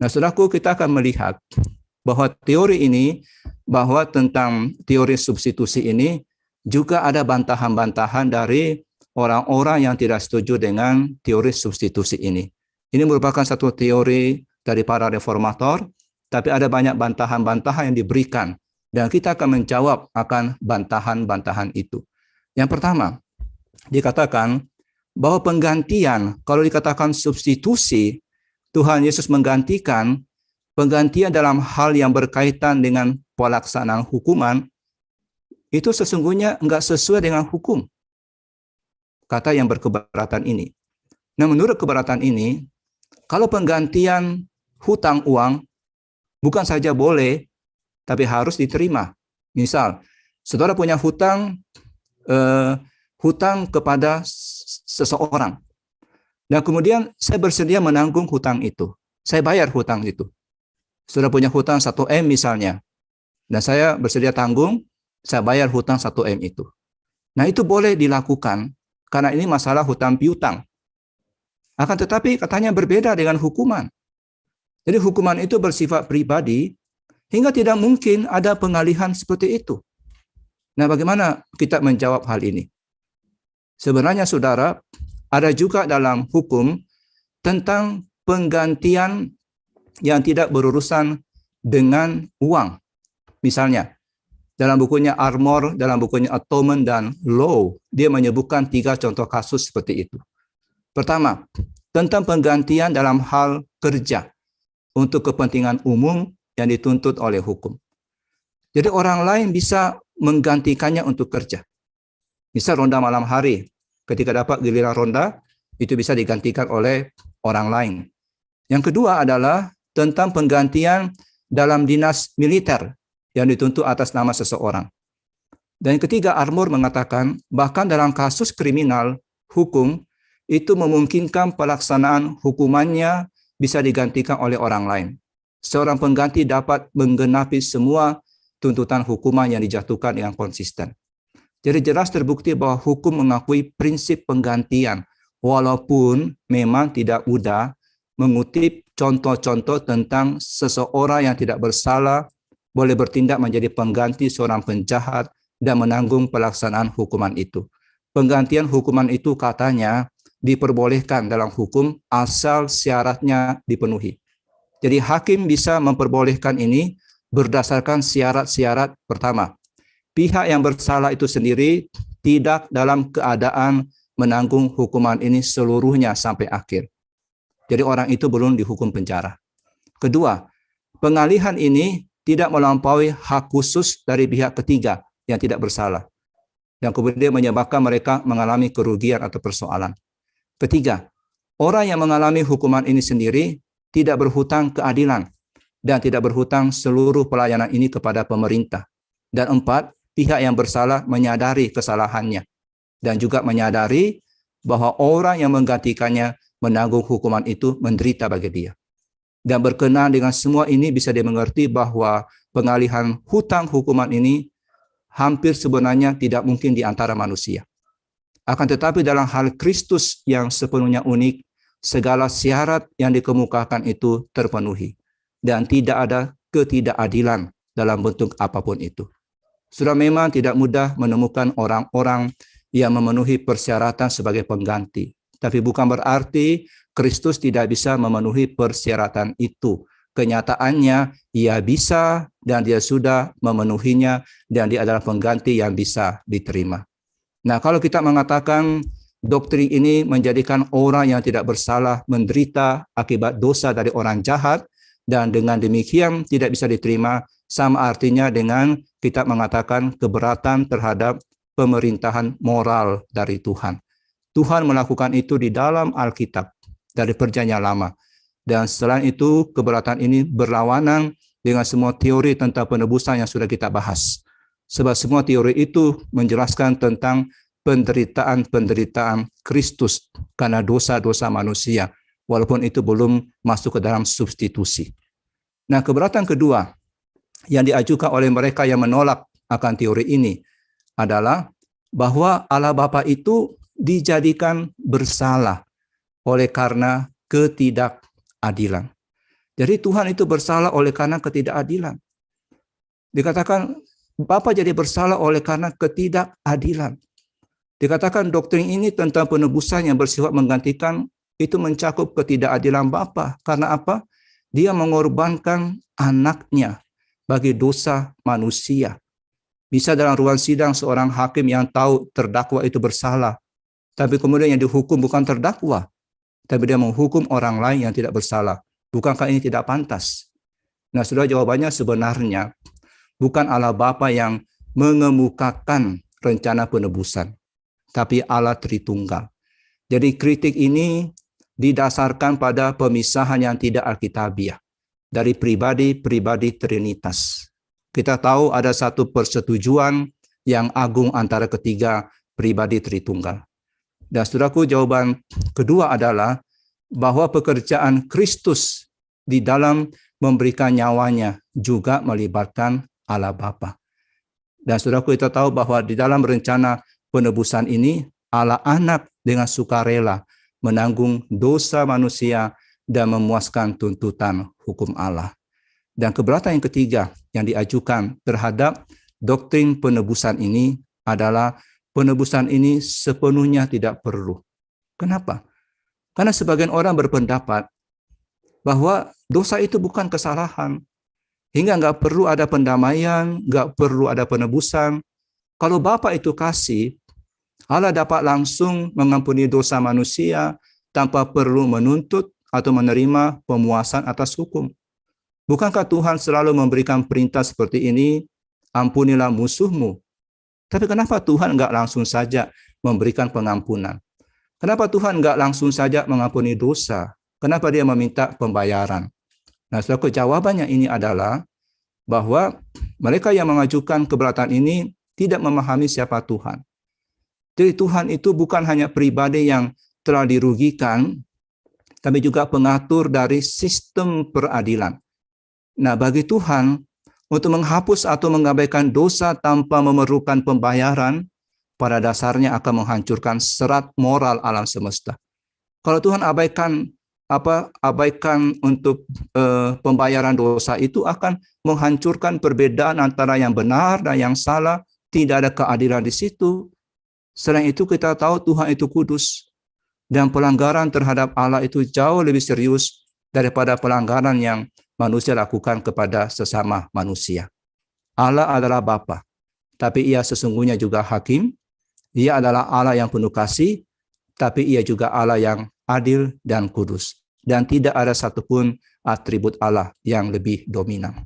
Nah, saudaraku, kita akan melihat bahwa teori ini, bahwa tentang teori substitusi ini, juga ada bantahan-bantahan dari orang-orang yang tidak setuju dengan teori substitusi ini. Ini merupakan satu teori dari para reformator, tapi ada banyak bantahan-bantahan yang diberikan, dan kita akan menjawab akan bantahan-bantahan itu. Yang pertama, dikatakan bahwa penggantian, kalau dikatakan substitusi, Tuhan Yesus menggantikan, penggantian dalam hal yang berkaitan dengan pelaksanaan hukuman, itu sesungguhnya enggak sesuai dengan hukum. Kata yang berkeberatan ini. Nah, menurut keberatan ini, kalau penggantian hutang uang bukan saja boleh, tapi harus diterima. Misal, saudara punya hutang kepada seseorang. Dan kemudian saya bersedia menanggung hutang itu. Saya bayar hutang itu. Saudara punya hutang 1M misalnya. Dan saya bersedia tanggung, saya bayar hutang 1M itu. Nah, itu boleh dilakukan karena ini masalah hutang piutang. Akan tetapi katanya berbeda dengan hukuman. Jadi hukuman itu bersifat pribadi hingga tidak mungkin ada pengalihan seperti itu. Nah, bagaimana kita menjawab hal ini? Sebenarnya saudara, ada juga dalam hukum tentang penggantian yang tidak berurusan dengan uang. Misalnya, dalam bukunya Armour, dalam bukunya Atonement dan Law, dia menyebutkan 3 contoh kasus seperti itu. Pertama, tentang penggantian dalam hal kerja untuk kepentingan umum yang dituntut oleh hukum. Jadi orang lain bisa menggantikannya untuk kerja. Misal ronda malam hari, ketika dapat giliran ronda, itu bisa digantikan oleh orang lain. Yang kedua adalah tentang penggantian dalam dinas militer yang dituntut atas nama seseorang. Dan yang ketiga, Armour mengatakan bahkan dalam kasus kriminal hukum itu memungkinkan pelaksanaan hukumannya bisa digantikan oleh orang lain. Seorang pengganti dapat menggenapi semua tuntutan hukuman yang dijatuhkan dengan konsisten. Jadi jelas terbukti bahwa hukum mengakui prinsip penggantian, walaupun memang tidak mudah mengutip contoh-contoh tentang seseorang yang tidak bersalah boleh bertindak menjadi pengganti seorang penjahat dan menanggung pelaksanaan hukuman itu. penggantian hukuman itu katanya diperbolehkan dalam hukum asal syaratnya dipenuhi. Jadi hakim bisa memperbolehkan ini berdasarkan syarat-syarat. Pertama, pihak yang bersalah itu sendiri tidak dalam keadaan menanggung hukuman ini seluruhnya sampai akhir. Jadi orang itu belum dihukum penjara. Kedua, pengalihan ini tidak melampaui hak khusus dari pihak ketiga yang tidak bersalah, yang kemudian menyebabkan mereka mengalami kerugian atau persoalan. Ketiga, orang yang mengalami hukuman ini sendiri tidak berhutang keadilan dan tidak berhutang seluruh pelayanan ini kepada pemerintah. Dan empat, pihak yang bersalah menyadari kesalahannya dan juga menyadari bahwa orang yang menggantikannya menanggung hukuman itu menderita bagi dia. Dan berkenaan dengan semua ini bisa dimengerti bahwa pengalihan hutang hukuman ini hampir sebenarnya tidak mungkin di antara manusia. Akan tetapi dalam hal Kristus yang sepenuhnya unik, segala syarat yang dikemukakan itu terpenuhi. Dan tidak ada ketidakadilan dalam bentuk apapun itu. Sudah memang tidak mudah menemukan orang-orang yang memenuhi persyaratan sebagai pengganti. Tapi bukan berarti Kristus tidak bisa memenuhi persyaratan itu. Kenyataannya, ia bisa dan dia sudah memenuhinya dan dia adalah pengganti yang bisa diterima. Nah, kalau kita mengatakan doktrin ini menjadikan orang yang tidak bersalah menderita akibat dosa dari orang jahat, dan dengan demikian tidak bisa diterima, sama artinya dengan kita mengatakan keberatan terhadap pemerintahan moral dari Tuhan. Tuhan melakukan itu di dalam Alkitab dari Perjanjian Lama. Dan selain itu, keberatan ini berlawanan dengan semua teori tentang penebusan yang sudah kita bahas. Sebab semua teori itu menjelaskan tentang penderitaan-penderitaan Kristus karena dosa-dosa manusia, walaupun itu belum masuk ke dalam substitusi. Nah, keberatan kedua yang diajukan oleh mereka yang menolak akan teori ini adalah bahwa Allah Bapa itu dijadikan bersalah oleh karena ketidakadilan. Jadi Tuhan itu bersalah oleh karena ketidakadilan. Dikatakan Bapa jadi bersalah oleh karena ketidakadilan. Dikatakan doktrin ini tentang penebusan yang bersifat menggantikan itu mencakup ketidakadilan Bapa. Karena apa? Dia mengorbankan anaknya bagi dosa manusia. Bisa dalam ruang sidang seorang hakim yang tahu terdakwa itu bersalah, tapi kemudian yang dihukum bukan terdakwa, tapi dia menghukum orang lain yang tidak bersalah. Bukankah ini tidak pantas? Nah, sudah jawabannya sebenarnya bukan Allah Bapa yang mengemukakan rencana penebusan, tapi Allah Tritunggal. Jadi kritik ini didasarkan pada pemisahan yang tidak alkitabiah dari pribadi-pribadi Trinitas. Kita tahu ada satu persetujuan yang agung antara ketiga pribadi Tritunggal. Dan saudaraku, jawaban kedua adalah bahwa pekerjaan Kristus di dalam memberikan nyawanya juga melibatkan Allah Bapa. Dan saudaraku, kita tahu bahwa di dalam rencana penebusan ini Allah Anak dengan sukarela menanggung dosa manusia dan memuaskan tuntutan hukum Allah. Dan keberatan yang ketiga yang diajukan terhadap doktrin penebusan ini adalah penebusan ini sepenuhnya tidak perlu. Kenapa? Karena sebagian orang berpendapat bahwa dosa itu bukan kesalahan, hingga nggak perlu ada pendamaian, nggak perlu ada penebusan. Kalau Bapa itu kasih, Allah dapat langsung mengampuni dosa manusia tanpa perlu menuntut atau menerima pemuasan atas hukum. Bukankah Tuhan selalu memberikan perintah seperti ini, ampunilah musuhmu? Tapi kenapa Tuhan nggak langsung saja memberikan pengampunan? Kenapa Tuhan nggak langsung saja mengampuni dosa? Kenapa dia meminta pembayaran? Nah, suatu jawabannya ini adalah bahwa mereka yang mengajukan keberatan ini tidak memahami siapa Tuhan. Jadi Tuhan itu bukan hanya pribadi yang telah dirugikan, tapi juga pengatur dari sistem peradilan. Nah, bagi Tuhan, untuk menghapus atau mengabaikan dosa tanpa memerlukan pembayaran, pada dasarnya akan menghancurkan serat moral alam semesta. Kalau Tuhan abaikan untuk pembayaran dosa, itu akan menghancurkan perbedaan antara yang benar dan yang salah. Tidak ada keadilan di situ. Selain itu kita tahu Tuhan itu kudus. Dan pelanggaran terhadap Allah itu jauh lebih serius daripada pelanggaran yang manusia lakukan kepada sesama manusia. Allah adalah Bapa, tapi ia sesungguhnya juga hakim. Ia adalah Allah yang penuh kasih, tapi ia juga Allah yang adil dan kudus. Dan tidak ada satupun atribut Allah yang lebih dominan.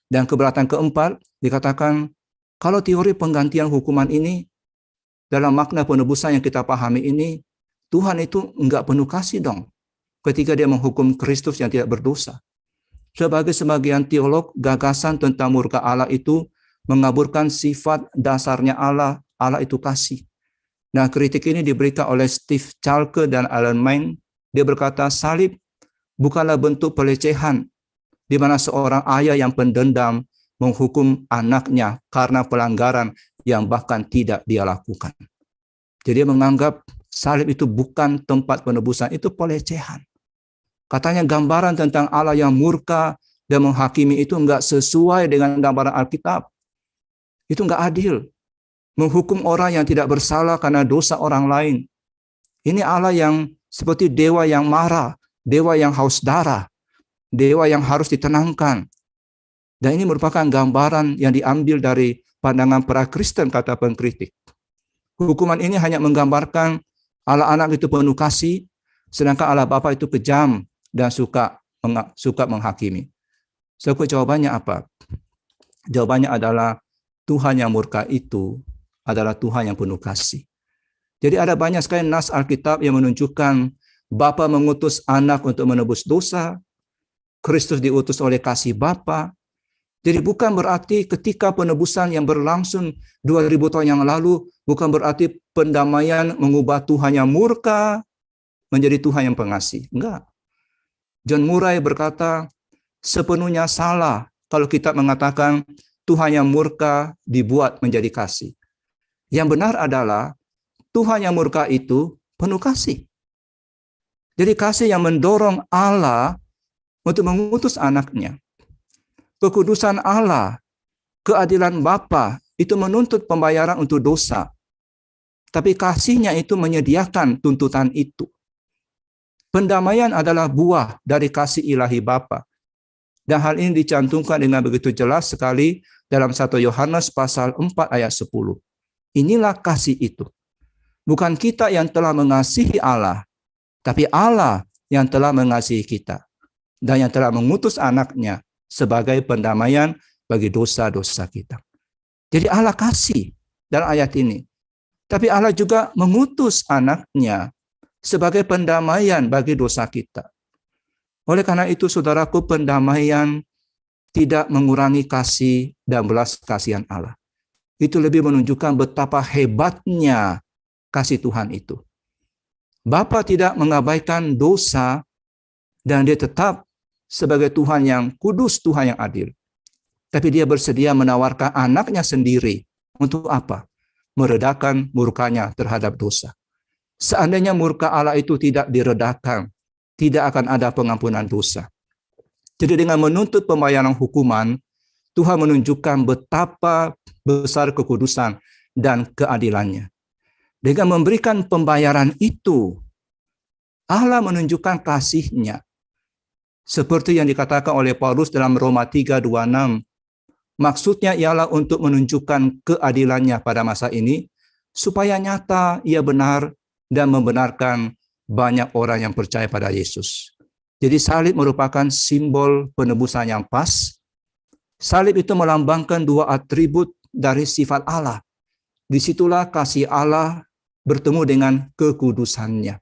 Dan keberatan keempat dikatakan, kalau teori penggantian hukuman ini, dalam makna penebusan yang kita pahami ini, Tuhan itu enggak penuh kasih dong ketika dia menghukum Kristus yang tidak berdosa. Sebagai sebagian teolog, gagasan tentang murka Allah itu mengaburkan sifat dasarnya Allah. Allah itu kasih. Nah, kritik ini diberikan oleh Steve Chalke dan Alan Main. Dia berkata, salib bukanlah bentuk pelecehan di mana seorang ayah yang pendendam menghukum anaknya karena pelanggaran yang bahkan tidak dia lakukan. Jadi dia menganggap salib itu bukan tempat penebusan, itu pelecehan. Katanya gambaran tentang Allah yang murka dan menghakimi itu enggak sesuai dengan gambaran Alkitab. Itu enggak adil. Menghukum orang yang tidak bersalah karena dosa orang lain. Ini Allah yang seperti dewa yang marah, dewa yang haus darah, dewa yang harus ditenangkan. Dan ini merupakan gambaran yang diambil dari pandangan pra-Kristen, kata pengkritik. Hukuman ini hanya menggambarkan Allah anak itu penuh kasih, sedangkan Allah Bapa itu kejam dan suka menghakimi. So, jawabannya apa? Jawabannya adalah Tuhan yang murka itu adalah Tuhan yang penuh kasih. Jadi ada banyak sekali nas Alkitab yang menunjukkan Bapa mengutus anak untuk menebus dosa, Kristus diutus oleh kasih Bapa. Jadi bukan berarti ketika penebusan yang berlangsung 2000 tahun yang lalu, bukan berarti pendamaian mengubah Tuhan yang murka menjadi Tuhan yang pengasih. Enggak. John Murray berkata, sepenuhnya salah kalau kita mengatakan Tuhan yang murka dibuat menjadi kasih. Yang benar adalah Tuhan yang murka itu penuh kasih. Jadi kasih yang mendorong Allah untuk mengutus anaknya. Kekudusan Allah, keadilan Bapa itu menuntut pembayaran untuk dosa. Tapi kasihnya itu menyediakan tuntutan itu. Pendamaian adalah buah dari kasih ilahi Bapa. Dan hal ini dicantumkan dengan begitu jelas sekali dalam 1 Yohanes pasal 4 ayat 10. Inilah kasih itu. Bukan kita yang telah mengasihi Allah, tapi Allah yang telah mengasihi kita. Dan yang telah mengutus anaknya sebagai pendamaian bagi dosa-dosa kita. Jadi Allah kasih dalam ayat ini. Tapi Allah juga mengutus anaknya sebagai pendamaian bagi dosa kita. Oleh karena itu, saudaraku, pendamaian tidak mengurangi kasih dan belas kasihan Allah. Itu lebih menunjukkan betapa hebatnya kasih Tuhan itu. Bapa tidak mengabaikan dosa dan dia tetap sebagai Tuhan yang kudus, Tuhan yang adil. Tapi dia bersedia menawarkan anaknya sendiri. Untuk apa? Meredakan murkanya terhadap dosa. Seandainya murka Allah itu tidak diredakan, tidak akan ada pengampunan dosa. Jadi dengan menuntut pembayaran hukuman, Tuhan menunjukkan betapa besar kekudusan dan keadilannya. Dengan memberikan pembayaran itu, Allah menunjukkan kasih-Nya. Seperti yang dikatakan oleh Paulus dalam Roma 3:26, maksudnya ialah untuk menunjukkan keadilannya pada masa ini, supaya nyata ia benar dan membenarkan banyak orang yang percaya pada Yesus. Jadi salib merupakan simbol penebusan yang pas. Salib itu melambangkan dua atribut dari sifat Allah. Disitulah kasih Allah bertemu dengan kekudusannya.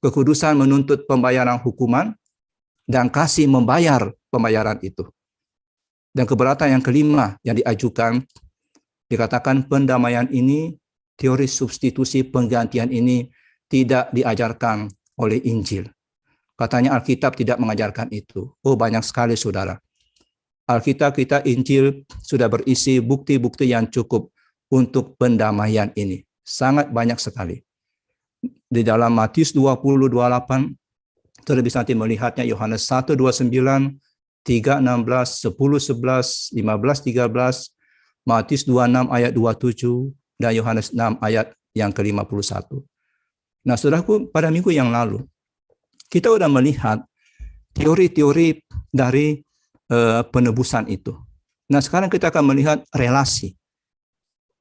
Kekudusan menuntut pembayaran hukuman, dan kasih membayar pembayaran itu. Dan keberatan yang kelima yang diajukan, dikatakan pendamaian ini, teori substitusi penggantian ini tidak diajarkan oleh Injil. Katanya Alkitab tidak mengajarkan itu. Oh, banyak sekali saudara. Alkitab kita, Injil, sudah berisi bukti-bukti yang cukup untuk pendamaian ini. Sangat banyak sekali. Di dalam Matius 20:28, saudara bisa nanti melihatnya, Yohanes 1:29, 3:16, 10:11, 15:13, Matius 26 ayat 27, dan Yohanes 6 ayat yang ke-51. Nah, saudaraku, pada minggu yang lalu, kita sudah melihat teori-teori dari penebusan itu. Nah, sekarang kita akan melihat relasi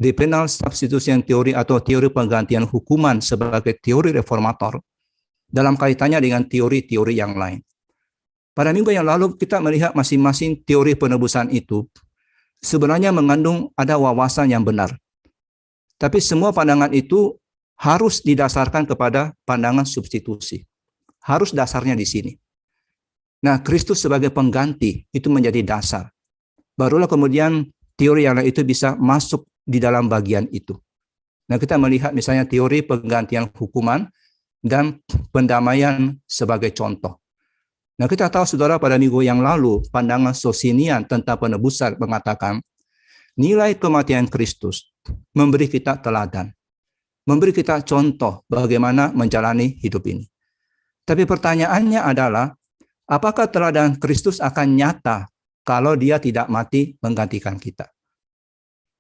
di penal substitution teori atau teori penggantian hukuman sebagai teori reformator dalam kaitannya dengan teori-teori yang lain. Pada minggu yang lalu kita melihat masing-masing teori penebusan itu sebenarnya mengandung ada wawasan yang benar. Tapi semua pandangan itu harus didasarkan kepada pandangan substitusi. Harus dasarnya di sini. Nah, Kristus sebagai pengganti itu menjadi dasar. Barulah kemudian teori yang lain itu bisa masuk di dalam bagian itu. Nah, kita melihat misalnya teori penggantian hukuman dan pendamaian sebagai contoh. Nah, kita tahu saudara pada minggu yang lalu pandangan Socinian tentang penebusan mengatakan nilai kematian Kristus memberi kita teladan, memberi kita contoh bagaimana menjalani hidup ini. Tapi pertanyaannya adalah apakah teladan Kristus akan nyata kalau dia tidak mati menggantikan kita?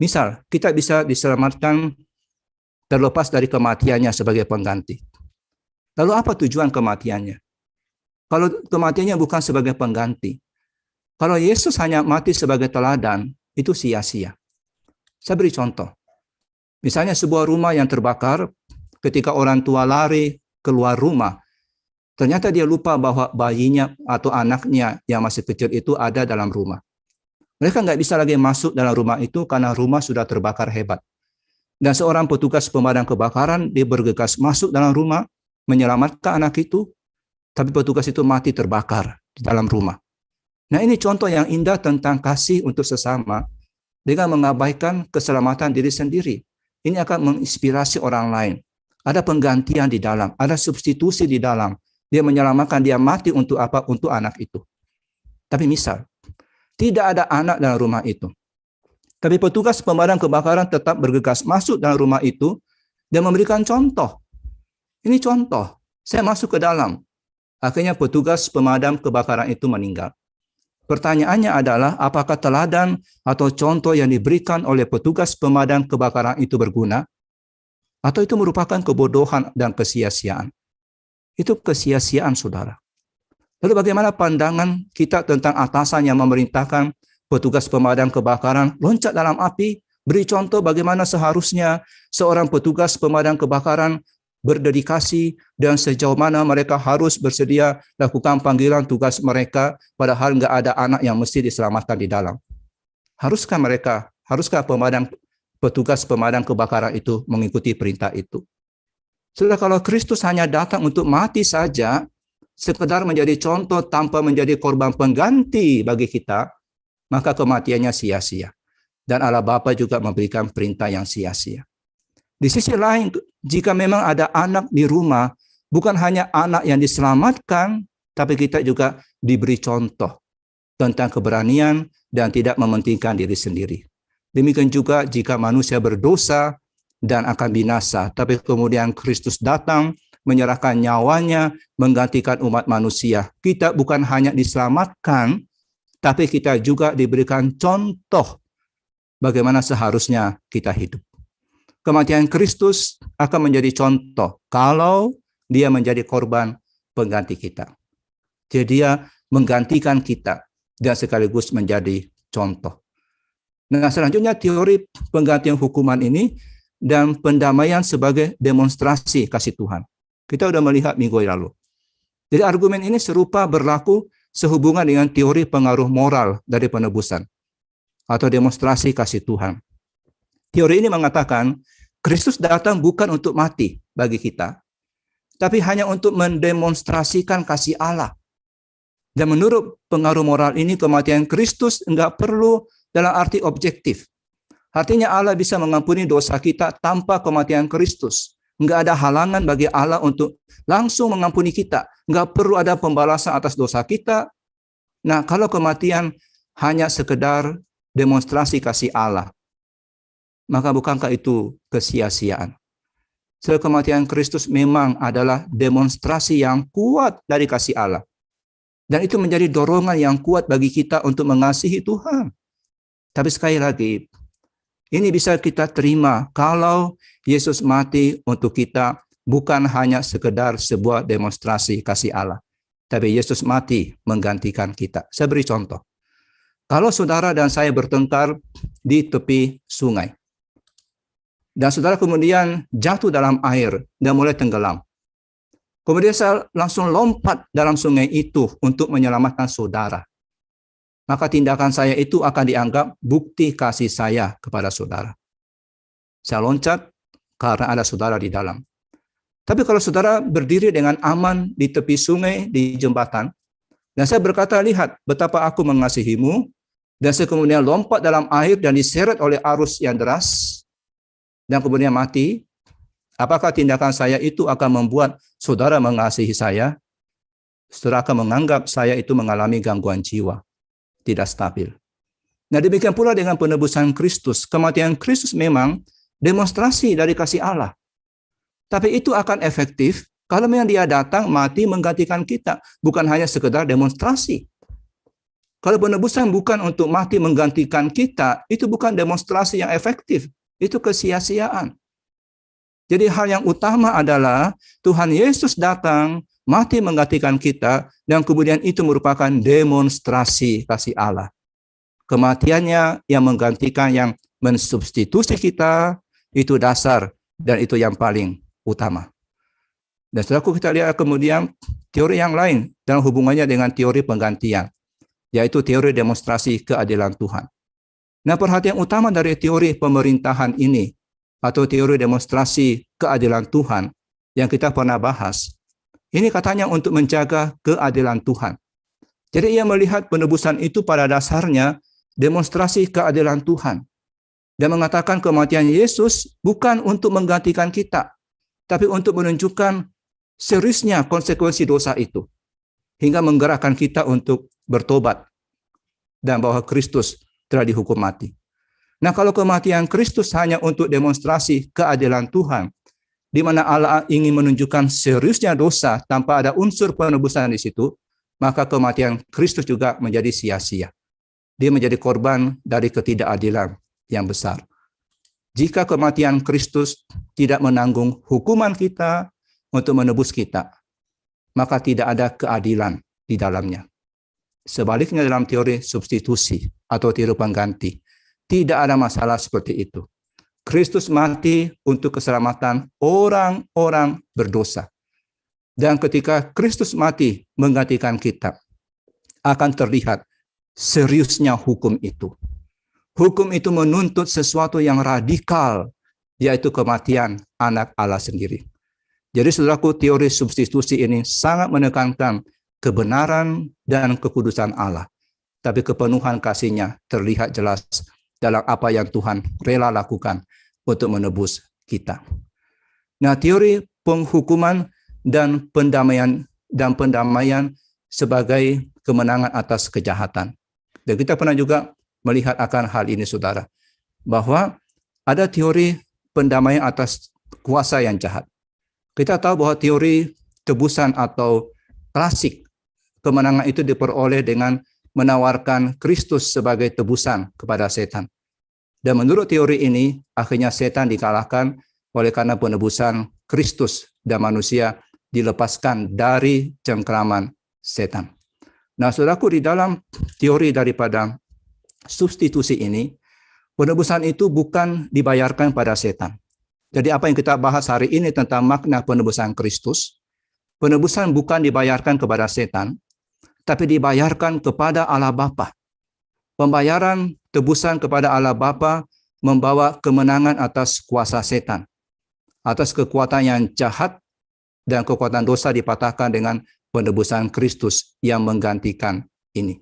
Misal, kita bisa diselamatkan terlepas dari kematiannya sebagai pengganti. Lalu apa tujuan kematiannya? Kalau kematiannya bukan sebagai pengganti, kalau Yesus hanya mati sebagai teladan, itu sia-sia. Saya beri contoh. Misalnya sebuah rumah yang terbakar, ketika orang tua lari keluar rumah, ternyata dia lupa bahwa bayinya atau anaknya yang masih kecil itu ada dalam rumah. Mereka nggak bisa lagi masuk dalam rumah itu karena rumah sudah terbakar hebat. Dan seorang petugas pemadam kebakaran, dia bergegas masuk dalam rumah, menyelamatkan anak itu, tapi petugas itu mati terbakar di dalam rumah. Nah, ini contoh yang indah tentang kasih untuk sesama dengan mengabaikan keselamatan diri sendiri. Ini akan menginspirasi orang lain. Ada penggantian di dalam, ada substitusi di dalam. Dia menyelamatkan, dia mati untuk apa? Untuk anak itu. Tapi misal, tidak ada anak dalam rumah itu. Tapi petugas pemadam kebakaran tetap bergegas masuk dalam rumah itu dan memberikan contoh. Ini contoh. Saya masuk ke dalam. Akhirnya petugas pemadam kebakaran itu meninggal. Pertanyaannya adalah apakah teladan atau contoh yang diberikan oleh petugas pemadam kebakaran itu berguna? Atau itu merupakan kebodohan dan kesia-siaan? Itu kesia-siaan, saudara. Lalu bagaimana pandangan kita tentang atasan yang memerintahkan petugas pemadam kebakaran loncat dalam api, beri contoh bagaimana seharusnya seorang petugas pemadam kebakaran berdedikasi dan sejauh mana mereka harus bersedia lakukan panggilan tugas mereka padahal nggak ada anak yang mesti diselamatkan di dalam. Haruskah petugas pemadam kebakaran itu mengikuti perintah itu? Sudah, kalau Kristus hanya datang untuk mati saja, sekedar menjadi contoh tanpa menjadi korban pengganti bagi kita, maka kematiannya sia-sia. Dan Allah Bapa juga memberikan perintah yang sia-sia. Di sisi lain, jika memang ada anak di rumah, bukan hanya anak yang diselamatkan, tapi kita juga diberi contoh tentang keberanian dan tidak mementingkan diri sendiri. Demikian juga jika manusia berdosa dan akan binasa, tapi kemudian Kristus datang, menyerahkan nyawanya, menggantikan umat manusia. Kita bukan hanya diselamatkan, tapi kita juga diberikan contoh bagaimana seharusnya kita hidup. Kematian Kristus akan menjadi contoh kalau dia menjadi korban pengganti kita. Jadi dia menggantikan kita dan sekaligus menjadi contoh. Nah, selanjutnya teori penggantian hukuman ini dan pendamaian sebagai demonstrasi kasih Tuhan. Kita sudah melihat minggu lalu. Jadi argumen ini serupa berlaku sehubungan dengan teori pengaruh moral dari penebusan atau demonstrasi kasih Tuhan. Teori ini mengatakan Kristus datang bukan untuk mati bagi kita, tapi hanya untuk mendemonstrasikan kasih Allah. Dan menurut pengaruh moral ini, kematian Kristus enggak perlu dalam arti objektif. Artinya Allah bisa mengampuni dosa kita tanpa kematian Kristus. Enggak ada halangan bagi Allah untuk langsung mengampuni kita. Enggak perlu ada pembalasan atas dosa kita. Nah, kalau kematian hanya sekedar demonstrasi kasih Allah, maka bukankah itu kesia-siaan? Kematian Kristus memang adalah demonstrasi yang kuat dari kasih Allah. Dan itu menjadi dorongan yang kuat bagi kita untuk mengasihi Tuhan. Tapi sekali lagi, Ini bisa kita terima kalau Yesus mati untuk kita bukan hanya sekedar sebuah demonstrasi kasih Allah, tapi Yesus mati menggantikan kita. Saya beri contoh. Kalau saudara dan saya bertengkar di tepi sungai, dan saudara kemudian jatuh dalam air dan mulai tenggelam, kemudian saya langsung lompat dalam sungai itu untuk menyelamatkan saudara, maka tindakan saya itu akan dianggap bukti kasih saya kepada saudara. Saya loncat karena ada saudara di dalam. Tapi kalau saudara berdiri dengan aman di tepi sungai, di jembatan, dan saya berkata, lihat betapa aku mengasihimu, dan saya kemudian lompat dalam air dan diseret oleh arus yang deras, dan kemudian mati, apakah tindakan saya itu akan membuat saudara mengasihi saya? Saudara akan menganggap saya itu mengalami gangguan jiwa, tidak stabil. Nah, demikian pula dengan penebusan Kristus. Kematian Kristus memang demonstrasi dari kasih Allah. Tapi itu akan efektif kalau memang dia datang mati menggantikan kita, bukan hanya sekedar demonstrasi. Kalau penebusan bukan untuk mati menggantikan kita, itu bukan demonstrasi yang efektif, itu kesia-siaan. Jadi hal yang utama adalah Tuhan Yesus datang, mati menggantikan kita, dan kemudian itu merupakan demonstrasi kasih Allah. Kematiannya yang menggantikan, yang mensubstitusi kita, itu dasar dan itu yang paling utama. Dan setelah kita lihat kemudian teori yang lain dalam hubungannya dengan teori penggantian, yaitu teori demonstrasi keadilan Tuhan. Nah, perhatian utama dari teori pemerintahan ini, atau teori demonstrasi keadilan Tuhan yang kita pernah bahas, ini katanya untuk menjaga keadilan Tuhan. Jadi ia melihat penebusan itu pada dasarnya demonstrasi keadilan Tuhan. Dan mengatakan kematian Yesus bukan untuk menggantikan kita, tapi untuk menunjukkan seriusnya konsekuensi dosa itu, hingga menggerakkan kita untuk bertobat, dan bahwa Kristus telah dihukum mati. Nah, kalau kematian Kristus hanya untuk demonstrasi keadilan Tuhan, di mana Allah ingin menunjukkan seriusnya dosa tanpa ada unsur penebusan di situ, maka kematian Kristus juga menjadi sia-sia. Dia menjadi korban dari ketidakadilan yang besar. Jika kematian Kristus tidak menanggung hukuman kita untuk menebus kita, maka tidak ada keadilan di dalamnya. Sebaliknya dalam teori substitusi atau teori pengganti, tidak ada masalah seperti itu. Kristus mati untuk keselamatan orang-orang berdosa. Dan ketika Kristus mati menggantikan kita, akan terlihat seriusnya hukum itu. Hukum itu menuntut sesuatu yang radikal, yaitu kematian anak Allah sendiri. Jadi saudaraku, teori substitusi ini sangat menekankan kebenaran dan kekudusan Allah. Tapi kepenuhan kasih-Nya terlihat jelas dalam apa yang Tuhan rela lakukan untuk menebus kita. Nah, teori penghukuman dan pendamaian sebagai kemenangan atas kejahatan. Dan kita pernah juga melihat akan hal ini, saudara, bahwa ada teori pendamaian atas kuasa yang jahat. Kita tahu bahwa teori tebusan atau klasik kemenangan itu diperoleh dengan menawarkan Kristus sebagai tebusan kepada setan. Dan menurut teori ini, akhirnya setan dikalahkan oleh karena penebusan Kristus dan manusia dilepaskan dari cengkraman setan. Nah, saudaraku, di dalam teori daripada substitusi ini, penebusan itu bukan dibayarkan pada setan. Jadi apa yang kita bahas hari ini tentang makna penebusan Kristus, penebusan bukan dibayarkan kepada setan, tapi dibayarkan kepada Allah Bapa. Pembayaran tebusan kepada Allah Bapa membawa kemenangan atas kuasa setan, atas kekuatan yang jahat, dan kekuatan dosa dipatahkan dengan penebusan Kristus yang menggantikan ini.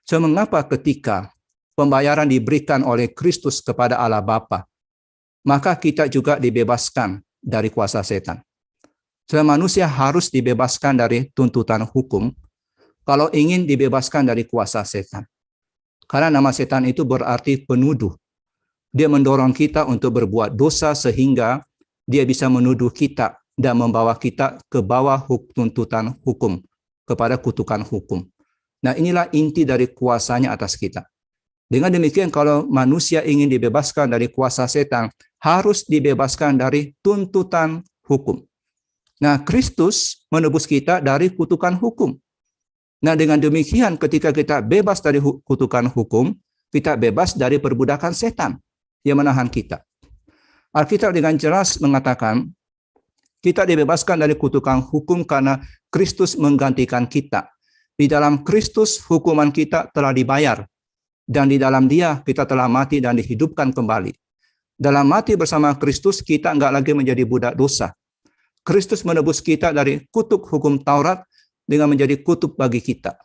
So, mengapa ketika pembayaran diberikan oleh Kristus kepada Allah Bapa, maka kita juga dibebaskan dari kuasa setan. So, manusia harus dibebaskan dari tuntutan hukum kalau ingin dibebaskan dari kuasa setan. Karena nama setan itu berarti penuduh. Dia mendorong kita untuk berbuat dosa sehingga dia bisa menuduh kita dan membawa kita ke bawah tuntutan hukum, kepada kutukan hukum. Nah, inilah inti dari kuasanya atas kita. Dengan demikian, kalau manusia ingin dibebaskan dari kuasa setan, harus dibebaskan dari tuntutan hukum. Nah, Kristus menebus kita dari kutukan hukum. Nah, dengan demikian ketika kita bebas dari kutukan hukum, kita bebas dari perbudakan setan yang menahan kita. Alkitab dengan jelas mengatakan, kita dibebaskan dari kutukan hukum karena Kristus menggantikan kita. Di dalam Kristus, hukuman kita telah dibayar. Dan di dalam Dia, kita telah mati dan dihidupkan kembali. Dalam mati bersama Kristus, kita enggak lagi menjadi budak dosa. Kristus menebus kita dari kutuk hukum Taurat dengan menjadi kutuk bagi kita.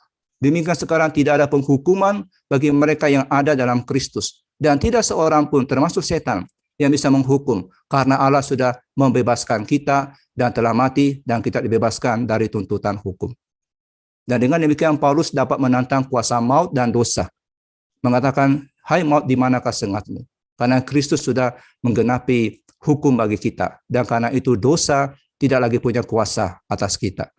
Demikian sekarang tidak ada penghukuman bagi mereka yang ada dalam Kristus. Dan tidak seorang pun, termasuk setan, yang bisa menghukum. Karena Allah sudah membebaskan kita dan telah mati dan kita dibebaskan dari tuntutan hukum. Dan dengan demikian Paulus dapat menantang kuasa maut dan dosa. Mengatakan, hai maut, di manakah sengatmu? Karena Kristus sudah menggenapi hukum bagi kita. Dan karena itu dosa tidak lagi punya kuasa atas kita.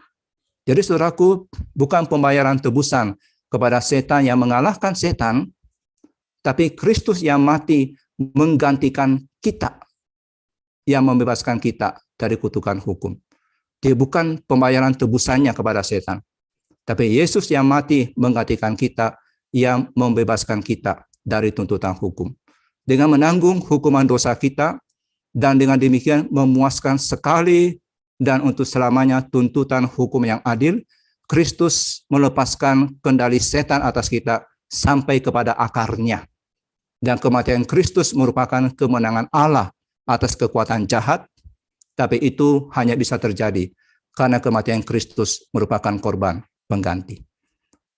Jadi saudaraku, bukan pembayaran tebusan kepada setan yang mengalahkan setan, tapi Kristus yang mati menggantikan kita, yang membebaskan kita dari kutukan hukum. Dia bukan pembayaran tebusannya kepada setan, tapi Yesus yang mati menggantikan kita, yang membebaskan kita dari tuntutan hukum. Dengan menanggung hukuman dosa kita, dan dengan demikian memuaskan sekali dan untuk selamanya tuntutan hukum yang adil, Kristus melepaskan kendali setan atas kita sampai kepada akarnya. Dan kematian Kristus merupakan kemenangan Allah atas kekuatan jahat, tapi itu hanya bisa terjadi karena kematian Kristus merupakan korban pengganti.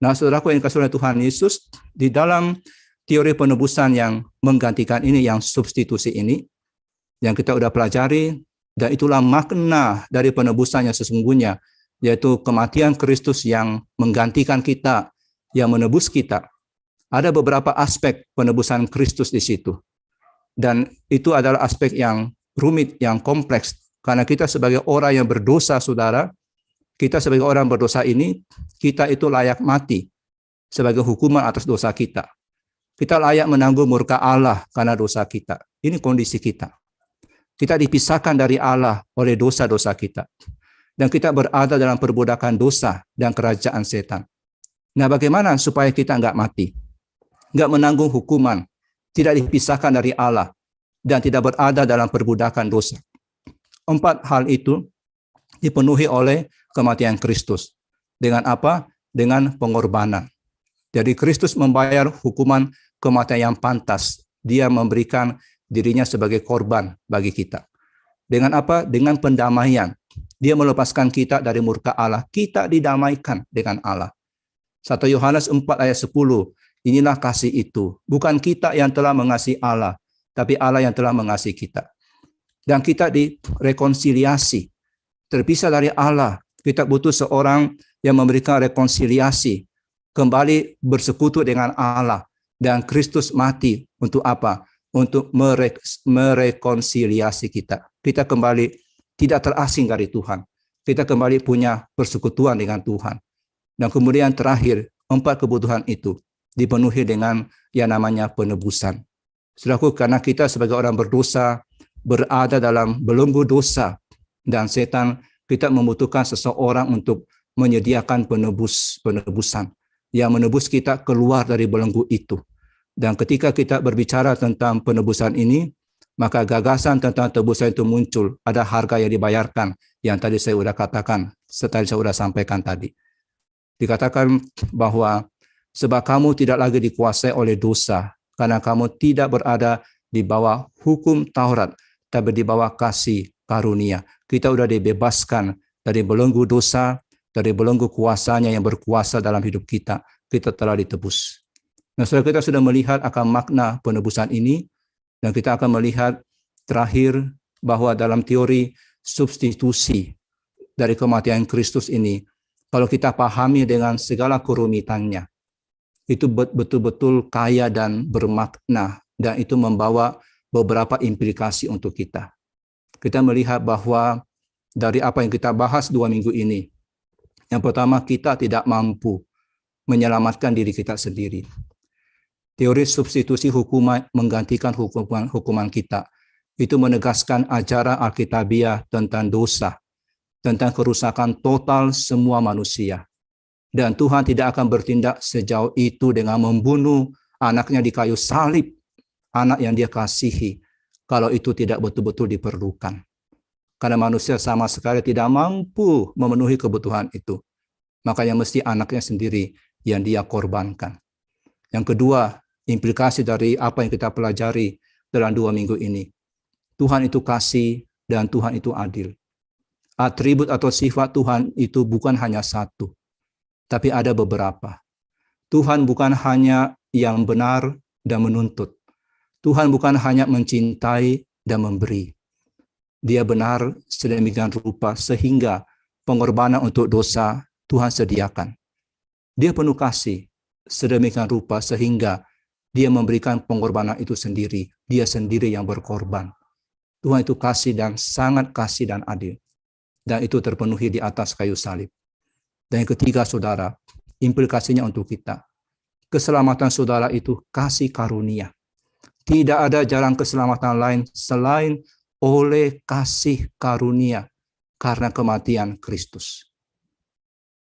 Nah, saudaraku yang dikasihi oleh Tuhan Yesus, di dalam teori penebusan yang menggantikan ini, yang substitusi ini, yang kita sudah pelajari, dan itulah makna dari penebusan yang sesungguhnya, yaitu kematian Kristus yang menggantikan kita, yang menebus kita. Ada beberapa aspek penebusan Kristus di situ. Dan itu adalah aspek yang rumit, yang kompleks. Karena kita sebagai orang yang berdosa, saudara, kita sebagai orang berdosa ini, kita itu layak mati sebagai hukuman atas dosa kita. Kita layak menanggung murka Allah karena dosa kita. Ini kondisi kita. Kita dipisahkan dari Allah oleh dosa-dosa kita. Dan kita berada dalam perbudakan dosa dan kerajaan setan. Nah, bagaimana supaya kita enggak mati? Enggak menanggung hukuman, tidak dipisahkan dari Allah, dan tidak berada dalam perbudakan dosa. 4 hal itu dipenuhi oleh kematian Kristus. Dengan apa? Dengan pengorbanan. Jadi Kristus membayar hukuman kematian yang pantas. Dia memberikan dirinya sebagai korban bagi kita. Dengan apa? Dengan pendamaian. Dia melepaskan kita dari murka Allah. Kita didamaikan dengan Allah. 1 Yohanes 4 ayat 10. Inilah kasih itu. Bukan kita yang telah mengasihi Allah, tapi Allah yang telah mengasihi kita. Dan kita direkonsiliasi. Terpisah dari Allah. Kita butuh seorang yang memberikan rekonsiliasi. Kembali bersekutu dengan Allah. Dan Kristus mati untuk apa? Untuk merekonsiliasi kita. Kita kembali tidak terasing dari Tuhan. Kita kembali punya persekutuan dengan Tuhan. Dan kemudian terakhir, 4 kebutuhan itu dipenuhi dengan yang namanya penebusan. Saudaraku, karena kita sebagai orang berdosa, berada dalam belenggu dosa, dan setan, kita membutuhkan seseorang untuk menyediakan penebusan yang menebus kita keluar dari belenggu itu. Dan ketika kita berbicara tentang penebusan ini, maka gagasan tentang tebusan itu muncul. Ada harga yang dibayarkan, yang tadi saya sudah katakan, setelah saya sudah sampaikan tadi. Dikatakan bahwa sebab kamu tidak lagi dikuasai oleh dosa, karena kamu tidak berada di bawah hukum Taurat, tapi di bawah kasih karunia. Kita sudah dibebaskan dari belenggu dosa, dari belenggu kuasanya yang berkuasa dalam hidup kita. Kita telah ditebus. Nah, saudara, kita sudah melihat akan makna penebusan ini, dan kita akan melihat terakhir bahwa dalam teori substitusi dari kematian Kristus ini, kalau kita pahami dengan segala kerumitannya, itu betul-betul kaya dan bermakna, dan itu membawa beberapa implikasi untuk kita. Kita melihat bahwa dari apa yang kita bahas 2 minggu ini, yang pertama, kita tidak mampu menyelamatkan diri kita sendiri. Teori substitusi hukuman menggantikan hukuman kita. Itu menegaskan ajaran Alkitabiah tentang dosa, tentang kerusakan total semua manusia. Dan Tuhan tidak akan bertindak sejauh itu dengan membunuh anaknya di kayu salib, anak yang dia kasihi, kalau itu tidak betul-betul diperlukan. Karena manusia sama sekali tidak mampu memenuhi kebutuhan itu. Makanya mesti anaknya sendiri yang dia korbankan. Yang kedua, implikasi dari apa yang kita pelajari dalam 2 minggu ini. Tuhan itu kasih dan Tuhan itu adil. Atribut atau sifat Tuhan itu bukan hanya satu, tapi ada beberapa. Tuhan bukan hanya yang benar dan menuntut. Tuhan bukan hanya mencintai dan memberi. Dia benar sedemikian rupa sehingga pengorbanan untuk dosa Tuhan sediakan. Dia penuh kasih sedemikian rupa sehingga dia memberikan pengorbanan itu sendiri. Dia sendiri yang berkorban. Tuhan itu kasih dan sangat kasih dan adil. Dan itu terpenuhi di atas kayu salib. Dan yang ketiga, saudara, implikasinya untuk kita. Keselamatan saudara itu kasih karunia. Tidak ada jalan keselamatan lain selain oleh kasih karunia karena kematian Kristus.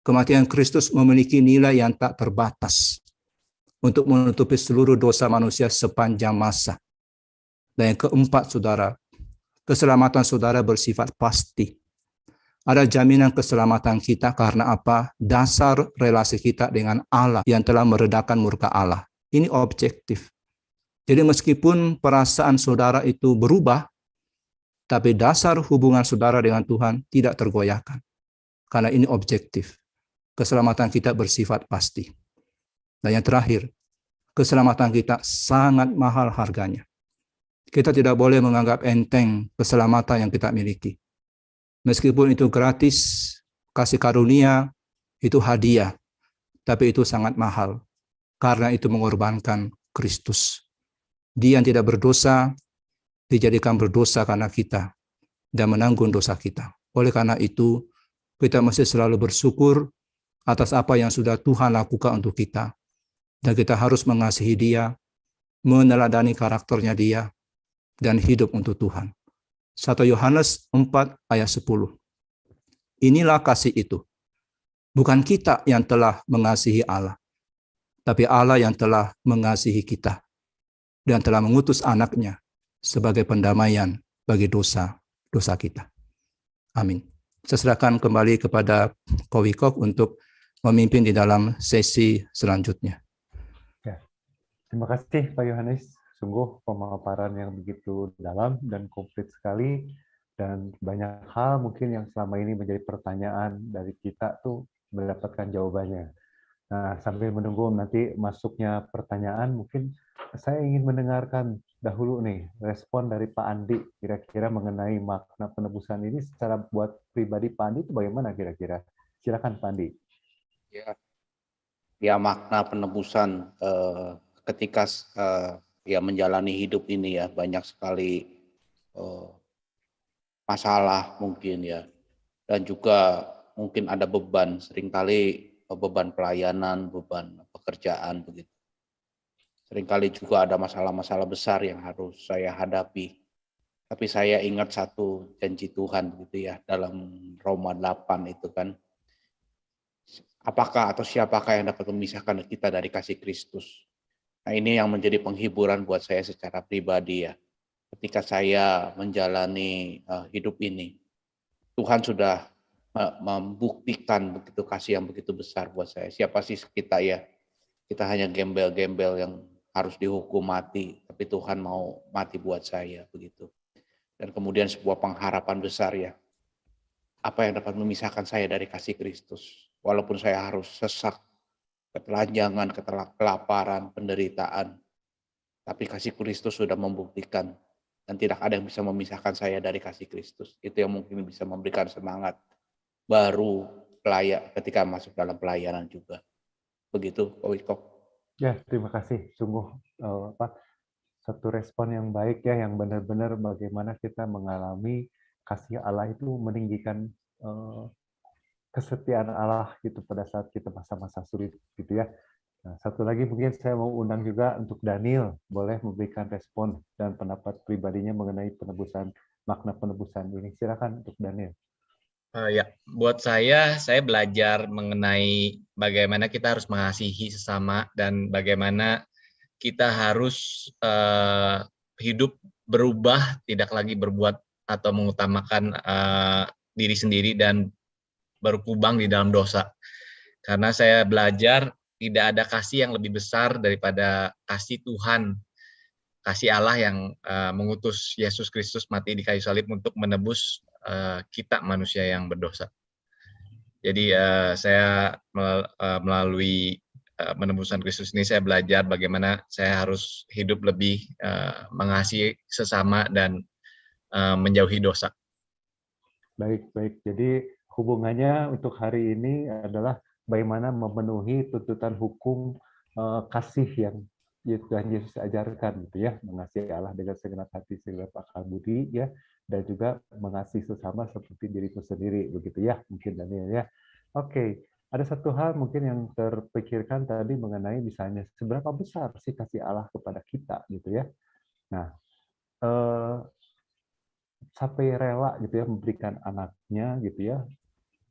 Kematian Kristus memiliki nilai yang tak terbatas untuk menutupi seluruh dosa manusia sepanjang masa. Dan yang keempat, saudara, keselamatan saudara bersifat pasti. Ada jaminan keselamatan kita karena apa? Dasar relasi kita dengan Allah yang telah meredakan murka Allah. Ini objektif. Jadi meskipun perasaan saudara itu berubah, tapi dasar hubungan saudara dengan Tuhan tidak tergoyahkan. Karena ini objektif. Keselamatan kita bersifat pasti. Dan yang terakhir, keselamatan kita sangat mahal harganya. Kita tidak boleh menganggap enteng keselamatan yang kita miliki. Meskipun itu gratis, kasih karunia, itu hadiah. Tapi itu sangat mahal. Karena itu mengorbankan Kristus. Dia yang tidak berdosa, dijadikan berdosa karena kita. Dan menanggung dosa kita. Oleh karena itu, kita mesti selalu bersyukur atas apa yang sudah Tuhan lakukan untuk kita. Dan kita harus mengasihi dia, meneladani karakternya dia, dan hidup untuk Tuhan. 1 Yohanes 4 ayat 10. Inilah kasih itu. Bukan kita yang telah mengasihi Allah, tapi Allah yang telah mengasihi kita dan telah mengutus anaknya sebagai pendamaian bagi dosa-dosa kita. Amin. Saya serahkan kembali kepada Ko Wikok untuk memimpin di dalam sesi selanjutnya. Ya. Terima kasih Pak Yohanes. Sungguh pemaparan yang begitu dalam dan komplit sekali, dan banyak hal mungkin yang selama ini menjadi pertanyaan dari kita tuh mendapatkan jawabannya. Nah, sambil menunggu nanti masuknya pertanyaan, mungkin saya ingin mendengarkan dahulu nih respon dari Pak Andi kira-kira mengenai makna penebusan ini secara buat pribadi Pak Andi itu bagaimana kira-kira? Silakan Pak Andi. Ya makna penebusan ketika ya menjalani hidup ini ya banyak sekali masalah mungkin ya, dan juga mungkin ada beban, seringkali beban pelayanan, beban pekerjaan begitu. Seringkali juga ada masalah-masalah besar yang harus saya hadapi. Tapi saya ingat satu janji Tuhan gitu ya dalam Roma 8 itu kan. Apakah atau siapakah yang dapat memisahkan kita dari kasih Kristus? Nah, ini yang menjadi penghiburan buat saya secara pribadi ya. Ketika saya menjalani hidup ini, Tuhan sudah membuktikan begitu kasih yang begitu besar buat saya. Siapa sih kita ya? Kita hanya gembel-gembel yang harus dihukum mati, tapi Tuhan mau mati buat saya begitu. Dan kemudian sebuah pengharapan besar ya. Apa yang dapat memisahkan saya dari kasih Kristus? Walaupun saya harus sesak, ketelanjangan, kelaparan, penderitaan. Tapi kasih Kristus sudah membuktikan dan tidak ada yang bisa memisahkan saya dari kasih Kristus. Itu yang mungkin bisa memberikan semangat baru ketika masuk dalam pelayanan juga. Begitu, Pak Wikok. Ya, terima kasih. Sungguh satu respon yang baik ya, yang benar-benar bagaimana kita mengalami kasih Allah itu meninggikan kesetiaan Allah gitu pada saat kita masa-masa sulit gitu ya. Nah, satu lagi mungkin saya mau undang juga untuk Daniel, boleh memberikan respon dan pendapat pribadinya mengenai penebusan, makna penebusan ini. Silakan untuk Daniel. Ya, buat saya belajar mengenai bagaimana kita harus mengasihi sesama dan bagaimana kita harus hidup berubah, tidak lagi berbuat atau mengutamakan diri sendiri dan berkubang di dalam dosa. Karena saya belajar tidak ada kasih yang lebih besar daripada kasih Tuhan, kasih Allah yang mengutus Yesus Kristus mati di kayu salib untuk menebus kita manusia yang berdosa. Jadi saya melalui penebusan Kristus ini saya belajar bagaimana saya harus hidup lebih mengasihi sesama dan menjauhi dosa. Baik. Jadi hubungannya untuk hari ini adalah bagaimana memenuhi tuntutan hukum kasih yang Tuhan Yesus ajarkan, gitu ya, mengasihi Allah dengan segenap hati, segenap akal budi, ya, dan juga mengasihi sesama seperti diriku sendiri, begitu ya, mungkin Daniel ya. Oke, ada satu hal mungkin yang terpikirkan tadi mengenai misalnya seberapa besar sih kasih Allah kepada kita, gitu ya. Nah, sampai rela gitu ya memberikan anaknya gitu ya,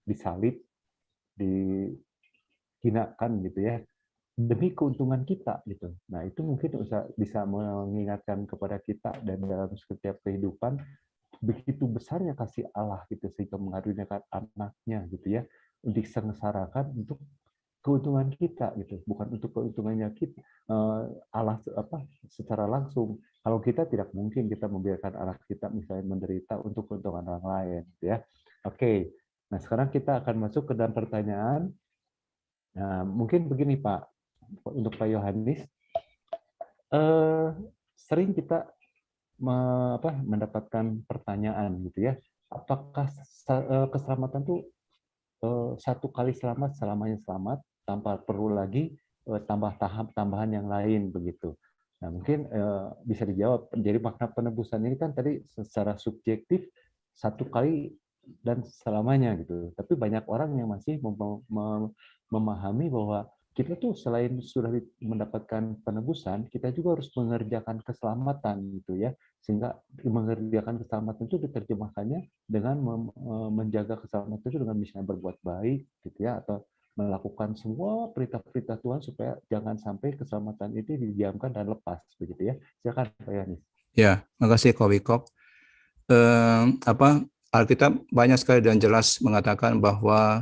disalib, dihinakan gitu ya, demi keuntungan kita gitu. Nah, itu mungkin bisa mengingatkan kepada kita dan dalam setiap kehidupan begitu besarnya kasih Allah gitu sehingga mengaruniakan anaknya gitu ya, untuk disengsarakan untuk keuntungan kita gitu, bukan untuk keuntungannya kita Allah secara langsung. Kalau kita tidak mungkin kita membiarkan anak kita misalnya menderita untuk keuntungan orang lain gitu ya. Oke. Nah, sekarang kita akan masuk ke dalam pertanyaan. Nah, mungkin begini Pak, untuk Pak Yohanes, sering kita mendapatkan pertanyaan gitu ya, apakah keselamatan itu satu kali selamat selamanya selamat tanpa perlu lagi tambahan yang lain begitu. Nah, mungkin bisa dijawab. Jadi makna penebusan ini kan tadi secara subjektif satu kali dan selamanya gitu. Tapi banyak orang yang masih memahami bahwa kita tuh selain sudah mendapatkan penebusan, kita juga harus mengerjakan keselamatan gitu ya. Sehingga mengerjakan keselamatan itu diterjemahkannya dengan menjaga keselamatan itu dengan misalnya berbuat baik gitu ya, atau melakukan semua perintah-perintah Tuhan supaya jangan sampai keselamatan itu didiamkan dan lepas begitu ya. Silakan Pak Yanis. Ya, makasih Ko Wikok. Alkitab banyak sekali dan jelas mengatakan bahwa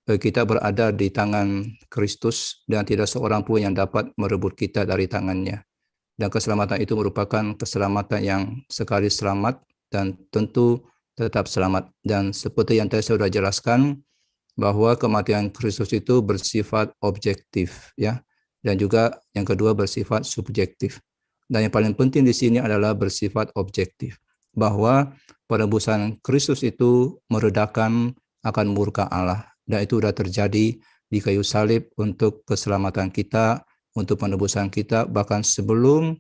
kita berada di tangan Kristus dan tidak seorang pun yang dapat merebut kita dari tangannya. Dan keselamatan itu merupakan keselamatan yang sekali selamat dan tentu tetap selamat. Dan seperti yang tadi saya sudah jelaskan, bahwa kematian Kristus itu bersifat objektif, ya, dan juga yang kedua bersifat subjektif. Dan yang paling penting di sini adalah bersifat objektif, bahwa penebusan Kristus itu meredakan akan murka Allah, dan itu sudah terjadi di kayu salib untuk keselamatan kita, untuk penebusan kita, bahkan sebelum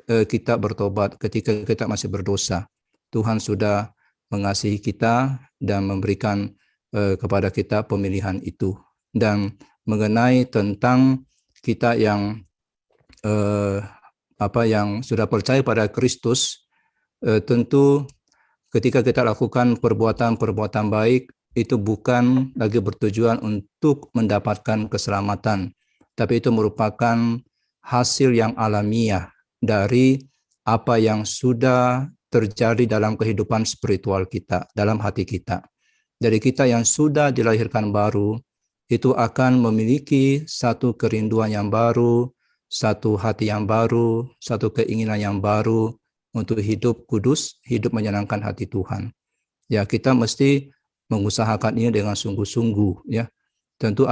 kita bertobat, ketika kita masih berdosa, Tuhan sudah mengasihi kita dan memberikan kepada kita pemilihan itu. Dan mengenai tentang kita yang yang sudah percaya pada Kristus, tentu ketika kita lakukan perbuatan-perbuatan baik, itu bukan lagi bertujuan untuk mendapatkan keselamatan, tapi itu merupakan hasil yang alamiah dari apa yang sudah terjadi dalam kehidupan spiritual kita, dalam hati kita. Jadi kita yang sudah dilahirkan baru, itu akan memiliki satu kerinduan yang baru, satu hati yang baru, satu keinginan yang baru untuk hidup kudus, hidup menyenangkan hati Tuhan. Ya, kita mesti mengusahakan ini dengan sungguh-sungguh, ya. Tentu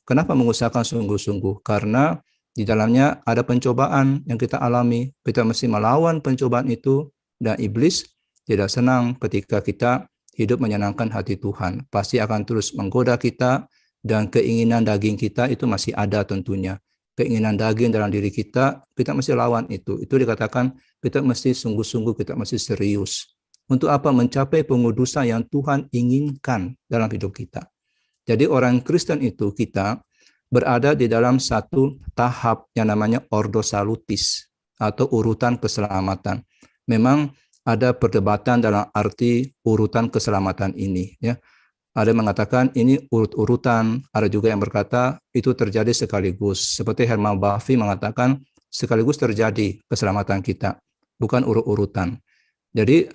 kenapa mengusahakan sungguh-sungguh? Karena di dalamnya ada pencobaan yang kita alami. Kita mesti melawan pencobaan itu, dan iblis tidak senang ketika kita hidup menyenangkan hati Tuhan. Pasti akan terus menggoda kita, dan keinginan daging kita itu masih ada tentunya. Keinginan daging dalam diri kita, kita mesti lawan itu. Itu dikatakan kita mesti sungguh-sungguh, kita mesti serius. Untuk apa? Mencapai pengudusan yang Tuhan inginkan dalam hidup kita. Jadi orang Kristen itu kita berada di dalam satu tahap yang namanya ordo salutis atau urutan keselamatan. Memang ada perdebatan dalam arti urutan keselamatan ini, ya. Ada yang mengatakan ini urut-urutan, ada juga yang berkata itu terjadi sekaligus. Seperti Herman Baffy mengatakan sekaligus terjadi keselamatan kita, bukan urut-urutan. Jadi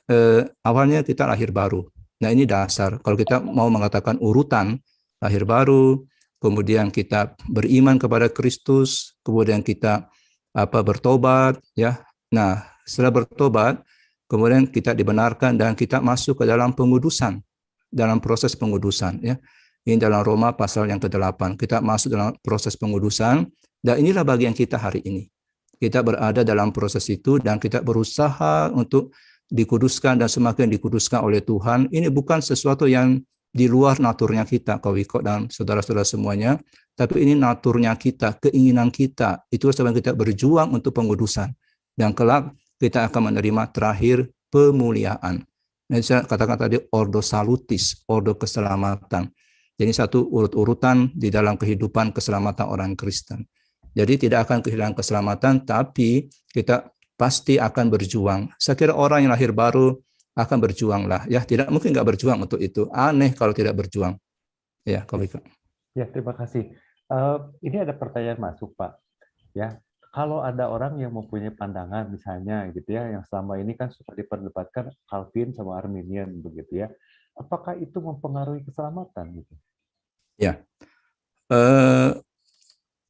awalnya kita lahir baru. Nah, ini dasar. Kalau kita mau mengatakan urutan, lahir baru, kemudian kita beriman kepada Kristus, kemudian kita bertobat, ya. Nah, setelah bertobat, kemudian kita dibenarkan dan kita masuk ke dalam pengudusan, dalam proses pengudusan, ya. Ini dalam Roma pasal yang ke-8. Kita masuk dalam proses pengudusan, dan inilah bagian kita hari ini. Kita berada dalam proses itu dan kita berusaha untuk dikuduskan dan semakin dikuduskan oleh Tuhan. Ini bukan sesuatu yang di luar naturnya kita, Kak Wiko dan saudara-saudara semuanya, tapi ini naturnya kita, keinginan kita. Itu sebab kita berjuang untuk pengudusan. Dan kelak kita akan menerima terakhir pemuliaan. Nah, saya katakan tadi ordo salutis, ordo keselamatan. Jadi satu urut-urutan di dalam kehidupan keselamatan orang Kristen. Jadi tidak akan kehilangan keselamatan, tapi kita pasti akan berjuang. Saya kira orang yang lahir baru akan berjuanglah, ya. Tidak mungkin nggak berjuang untuk itu. Aneh kalau tidak berjuang. Ya, kalau itu. Ya, terima kasih. Ini ada pertanyaan masuk, Pak. Ya, kalau ada orang yang mempunyai pandangan, misalnya, gitu ya, yang selama ini kan suka diperdebatkan Calvin sama Arminian, begitu ya. Apakah itu mempengaruhi keselamatan, gitu? Ya.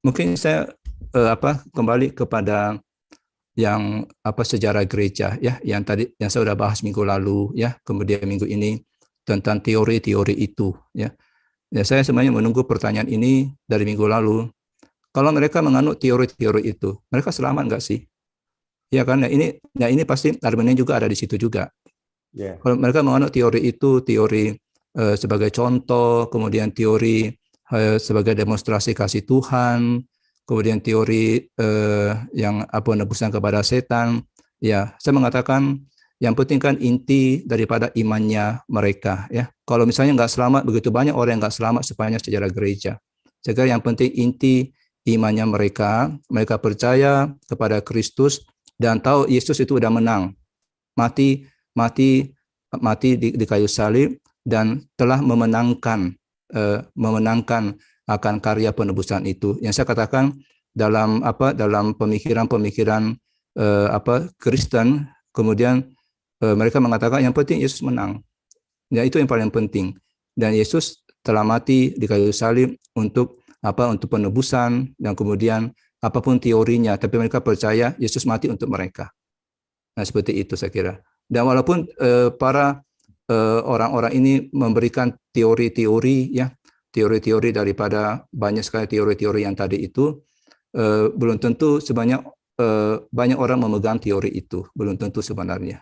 Mungkin saya kembali kepada yang sejarah gereja, ya, yang tadi yang saya sudah bahas minggu lalu, ya, kemudian minggu ini tentang teori-teori itu, ya. Ya, saya sebenarnya menunggu pertanyaan ini dari minggu lalu. Kalau mereka menganut teori-teori itu, mereka selamat nggak sih? Ya kan? Nah ini pasti Arminian juga ada di situ juga. Yeah. Kalau mereka menganut teori itu, teori sebagai contoh, kemudian teori sebagai demonstrasi kasih Tuhan, kemudian teori yang penebusan kepada setan. Ya, saya mengatakan yang penting kan inti daripada imannya mereka. Ya, kalau misalnya nggak selamat, begitu banyak orang yang nggak selamat sepanjang sejarah gereja. Saya kira yang penting inti imannya mereka percaya kepada Kristus dan tahu Yesus itu udah menang, mati di kayu salib dan telah memenangkan akan karya penebusan itu. Yang saya katakan dalam pemikiran Kristen, kemudian mereka mengatakan yang penting Yesus menang. Ya, itu yang paling penting. Dan Yesus telah mati di kayu salib untuk penebusan, dan kemudian apapun teorinya, tapi mereka percaya Yesus mati untuk mereka. Nah, seperti itu saya kira. Dan walaupun para orang-orang ini memberikan teori-teori, ya, teori-teori daripada banyak sekali teori-teori yang tadi itu, belum tentu banyak orang memegang teori itu, belum tentu sebenarnya.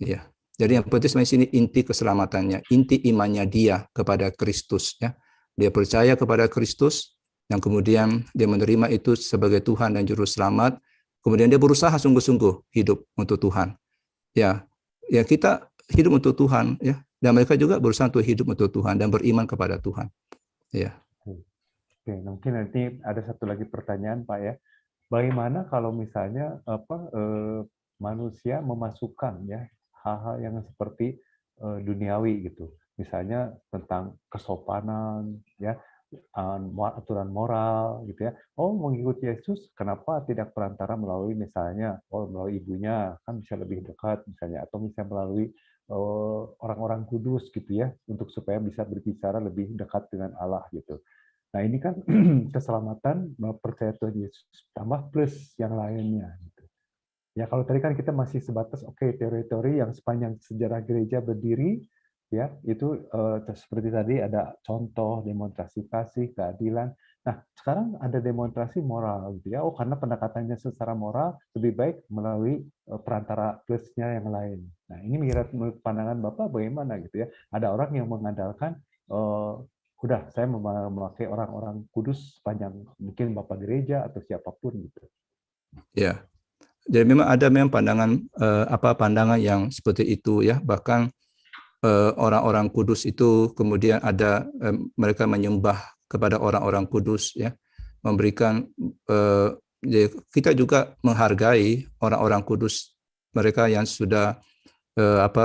Ya. Jadi yang penting sebenarnya sini inti keselamatannya, inti imannya dia kepada Kristus, ya. Dia percaya kepada Kristus dan kemudian dia menerima itu sebagai Tuhan dan juru selamat. Kemudian dia berusaha sungguh-sungguh hidup untuk Tuhan. Ya, kita hidup untuk Tuhan, ya. Dan mereka juga berusaha untuk hidup untuk Tuhan dan beriman kepada Tuhan. Ya. Oke, mungkin nanti ada satu lagi pertanyaan, Pak, ya. Bagaimana kalau misalnya manusia memasukkan, ya, hal-hal yang seperti duniawi gitu, misalnya tentang kesopanan, ya, aturan moral, gitu ya. Oh, mengikuti Yesus, kenapa tidak perantara melalui misalnya, melalui ibunya kan bisa lebih dekat misalnya, atau misalnya melalui orang-orang kudus gitu ya, untuk supaya bisa berbicara lebih dekat dengan Allah gitu. Nah, ini kan keselamatan percaya Tuhan Yesus tambah plus yang lainnya gitu. Ya, kalau tadi kan kita masih sebatas teori-teori yang sepanjang sejarah gereja berdiri, ya, itu seperti tadi ada contoh demonstrasi kasih, keadilan. Nah, sekarang ada demonstrasi moral gitu ya. Oh, karena pendekatannya secara moral lebih baik melalui perantara plusnya yang lain. Nah, ini menurut pandangan Bapak bagaimana gitu ya? Ada orang yang mengandalkan udah saya memakai orang-orang kudus sepanjang mungkin Bapak gereja atau siapapun gitu. Ya. Jadi memang ada pandangan pandangan yang seperti itu, ya. Bahkan orang-orang kudus itu kemudian ada mereka menyembah kepada orang-orang kudus, ya. memberikan kita juga menghargai orang-orang kudus, mereka yang sudah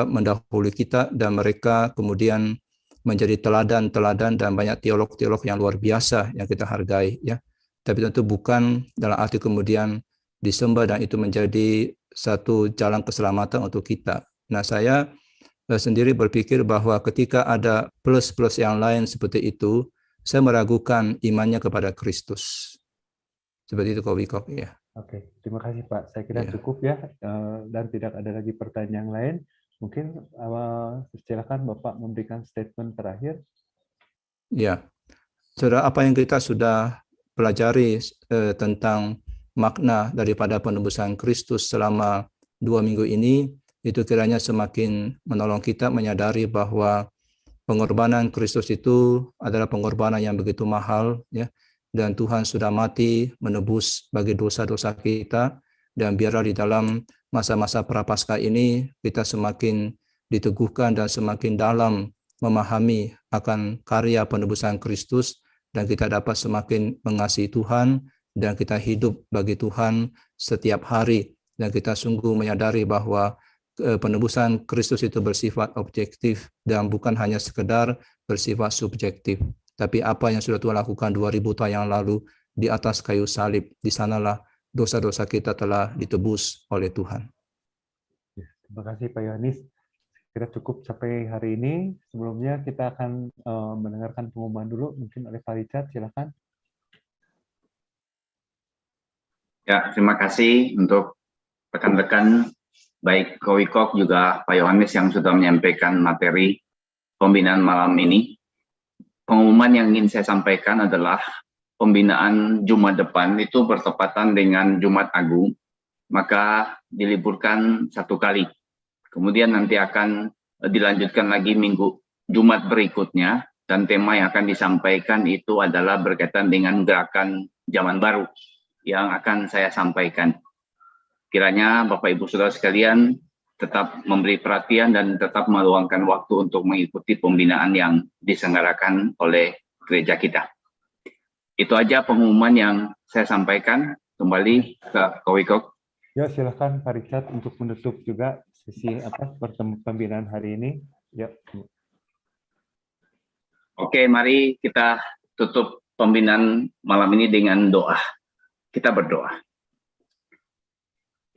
mendahului kita, dan mereka kemudian menjadi teladan-teladan dan banyak teolog-teolog yang luar biasa yang kita hargai, ya. Tapi tentu bukan dalam arti kemudian disembah dan itu menjadi satu jalan keselamatan untuk kita. Nah, saya sendiri berpikir bahwa ketika ada plus-plus yang lain seperti itu, saya meragukan imannya kepada Kristus. Seperti itu, Kowikok, ya. Oke, terima kasih Pak. Saya kira cukup ya, dan tidak ada lagi pertanyaan lain. Mungkin silakan Bapak memberikan statement terakhir. Ya, saudara, apa yang kita sudah pelajari tentang makna daripada penebusan Kristus selama 2 minggu ini, itu kiranya semakin menolong kita menyadari bahwa pengorbanan Kristus itu adalah pengorbanan yang begitu mahal, ya. Dan Tuhan sudah mati menebus bagi dosa-dosa kita, dan biarlah di dalam masa-masa Prapaskah ini kita semakin diteguhkan dan semakin dalam memahami akan karya penebusan Kristus, dan kita dapat semakin mengasihi Tuhan, dan kita hidup bagi Tuhan setiap hari, dan kita sungguh menyadari bahwa penebusan Kristus itu bersifat objektif dan bukan hanya sekedar bersifat subjektif. Tapi apa yang sudah Tuhan lakukan 2000 tahun yang lalu di atas kayu salib, di sanalah dosa-dosa kita telah ditebus oleh Tuhan. Terima kasih Pak Yohanes. Kira cukup sampai hari ini. Sebelumnya kita akan mendengarkan pengumuman dulu, mungkin oleh Pak Richard, silakan. Ya, terima kasih untuk rekan-rekan, baik Kowikok juga Pak Yohanes yang sudah menyampaikan materi pembinaan malam ini. Pengumuman yang ingin saya sampaikan adalah pembinaan Jumat depan itu bertepatan dengan Jumat Agung, maka diliburkan 1 kali. Kemudian nanti akan dilanjutkan lagi minggu Jumat berikutnya, dan tema yang akan disampaikan itu adalah berkaitan dengan gerakan zaman baru yang akan saya sampaikan. Kiranya Bapak Ibu Saudara sekalian tetap memberi perhatian dan tetap meluangkan waktu untuk mengikuti pembinaan yang diselenggarakan oleh gereja kita. Itu aja pengumuman yang saya sampaikan. Kembali ke Kowikok. Ya, silakan Pak Richard untuk menutup juga sesi pembinaan hari ini. Ya. Oke, mari kita tutup pembinaan malam ini dengan doa. Kita berdoa.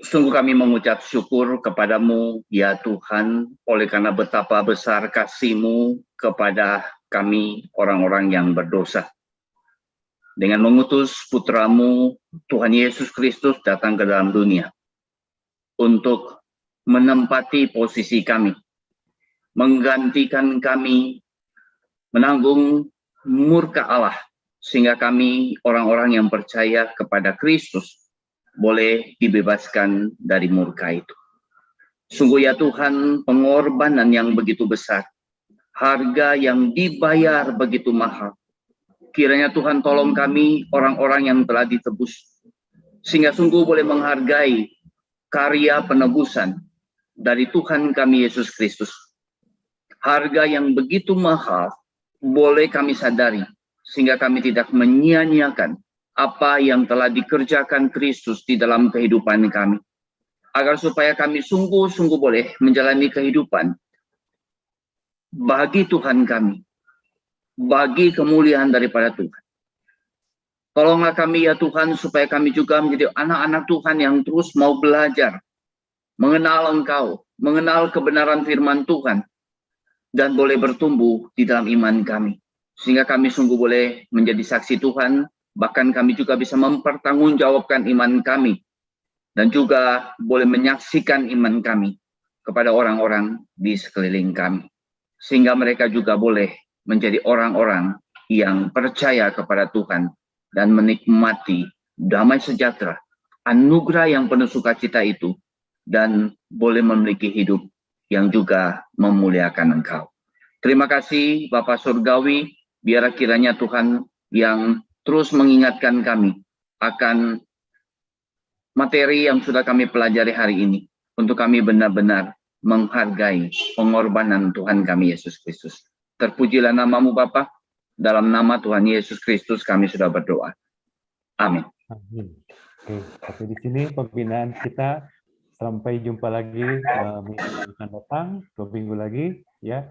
Sungguh kami mengucap syukur kepadamu, ya Tuhan, oleh karena betapa besar kasih-Mu kepada kami orang-orang yang berdosa. Dengan mengutus Putra-Mu, Tuhan Yesus Kristus datang ke dalam dunia untuk menempati posisi kami, menggantikan kami, menanggung murka Allah, sehingga kami orang-orang yang percaya kepada Kristus boleh dibebaskan dari murka itu. Sungguh ya Tuhan, pengorbanan yang begitu besar, harga yang dibayar begitu mahal. Kiranya Tuhan tolong kami orang-orang yang telah ditebus, sehingga sungguh boleh menghargai karya penebusan dari Tuhan kami Yesus Kristus. Harga yang begitu mahal boleh kami sadari, sehingga kami tidak menyia-nyiakan apa yang telah dikerjakan Kristus di dalam kehidupan kami. Agar supaya kami sungguh-sungguh boleh menjalani kehidupan bagi Tuhan kami, bagi kemuliaan daripada Tuhan. Tolonglah kami ya Tuhan, supaya kami juga menjadi anak-anak Tuhan yang terus mau belajar, mengenal Engkau, mengenal kebenaran firman Tuhan, dan boleh bertumbuh di dalam iman kami. Sehingga kami sungguh boleh menjadi saksi Tuhan, bahkan kami juga bisa mempertanggungjawabkan iman kami, dan juga boleh menyaksikan iman kami kepada orang-orang di sekeliling kami. Sehingga mereka juga boleh menjadi orang-orang yang percaya kepada Tuhan dan menikmati damai sejahtera, anugerah yang penuh sukacita itu, dan boleh memiliki hidup yang juga memuliakan Engkau. Terima kasih Bapa Surgawi, biar kiranya Tuhan yang terus mengingatkan kami akan materi yang sudah kami pelajari hari ini, untuk kami benar-benar menghargai pengorbanan Tuhan kami Yesus Kristus. Terpujilah nama-Mu Bapa, dalam nama Tuhan Yesus Kristus kami sudah berdoa. Amin. Amin. Oke, sampai di sini pembinaan kita. Sampai jumpa lagi minggu yang akan datang, 2 minggu lagi, ya.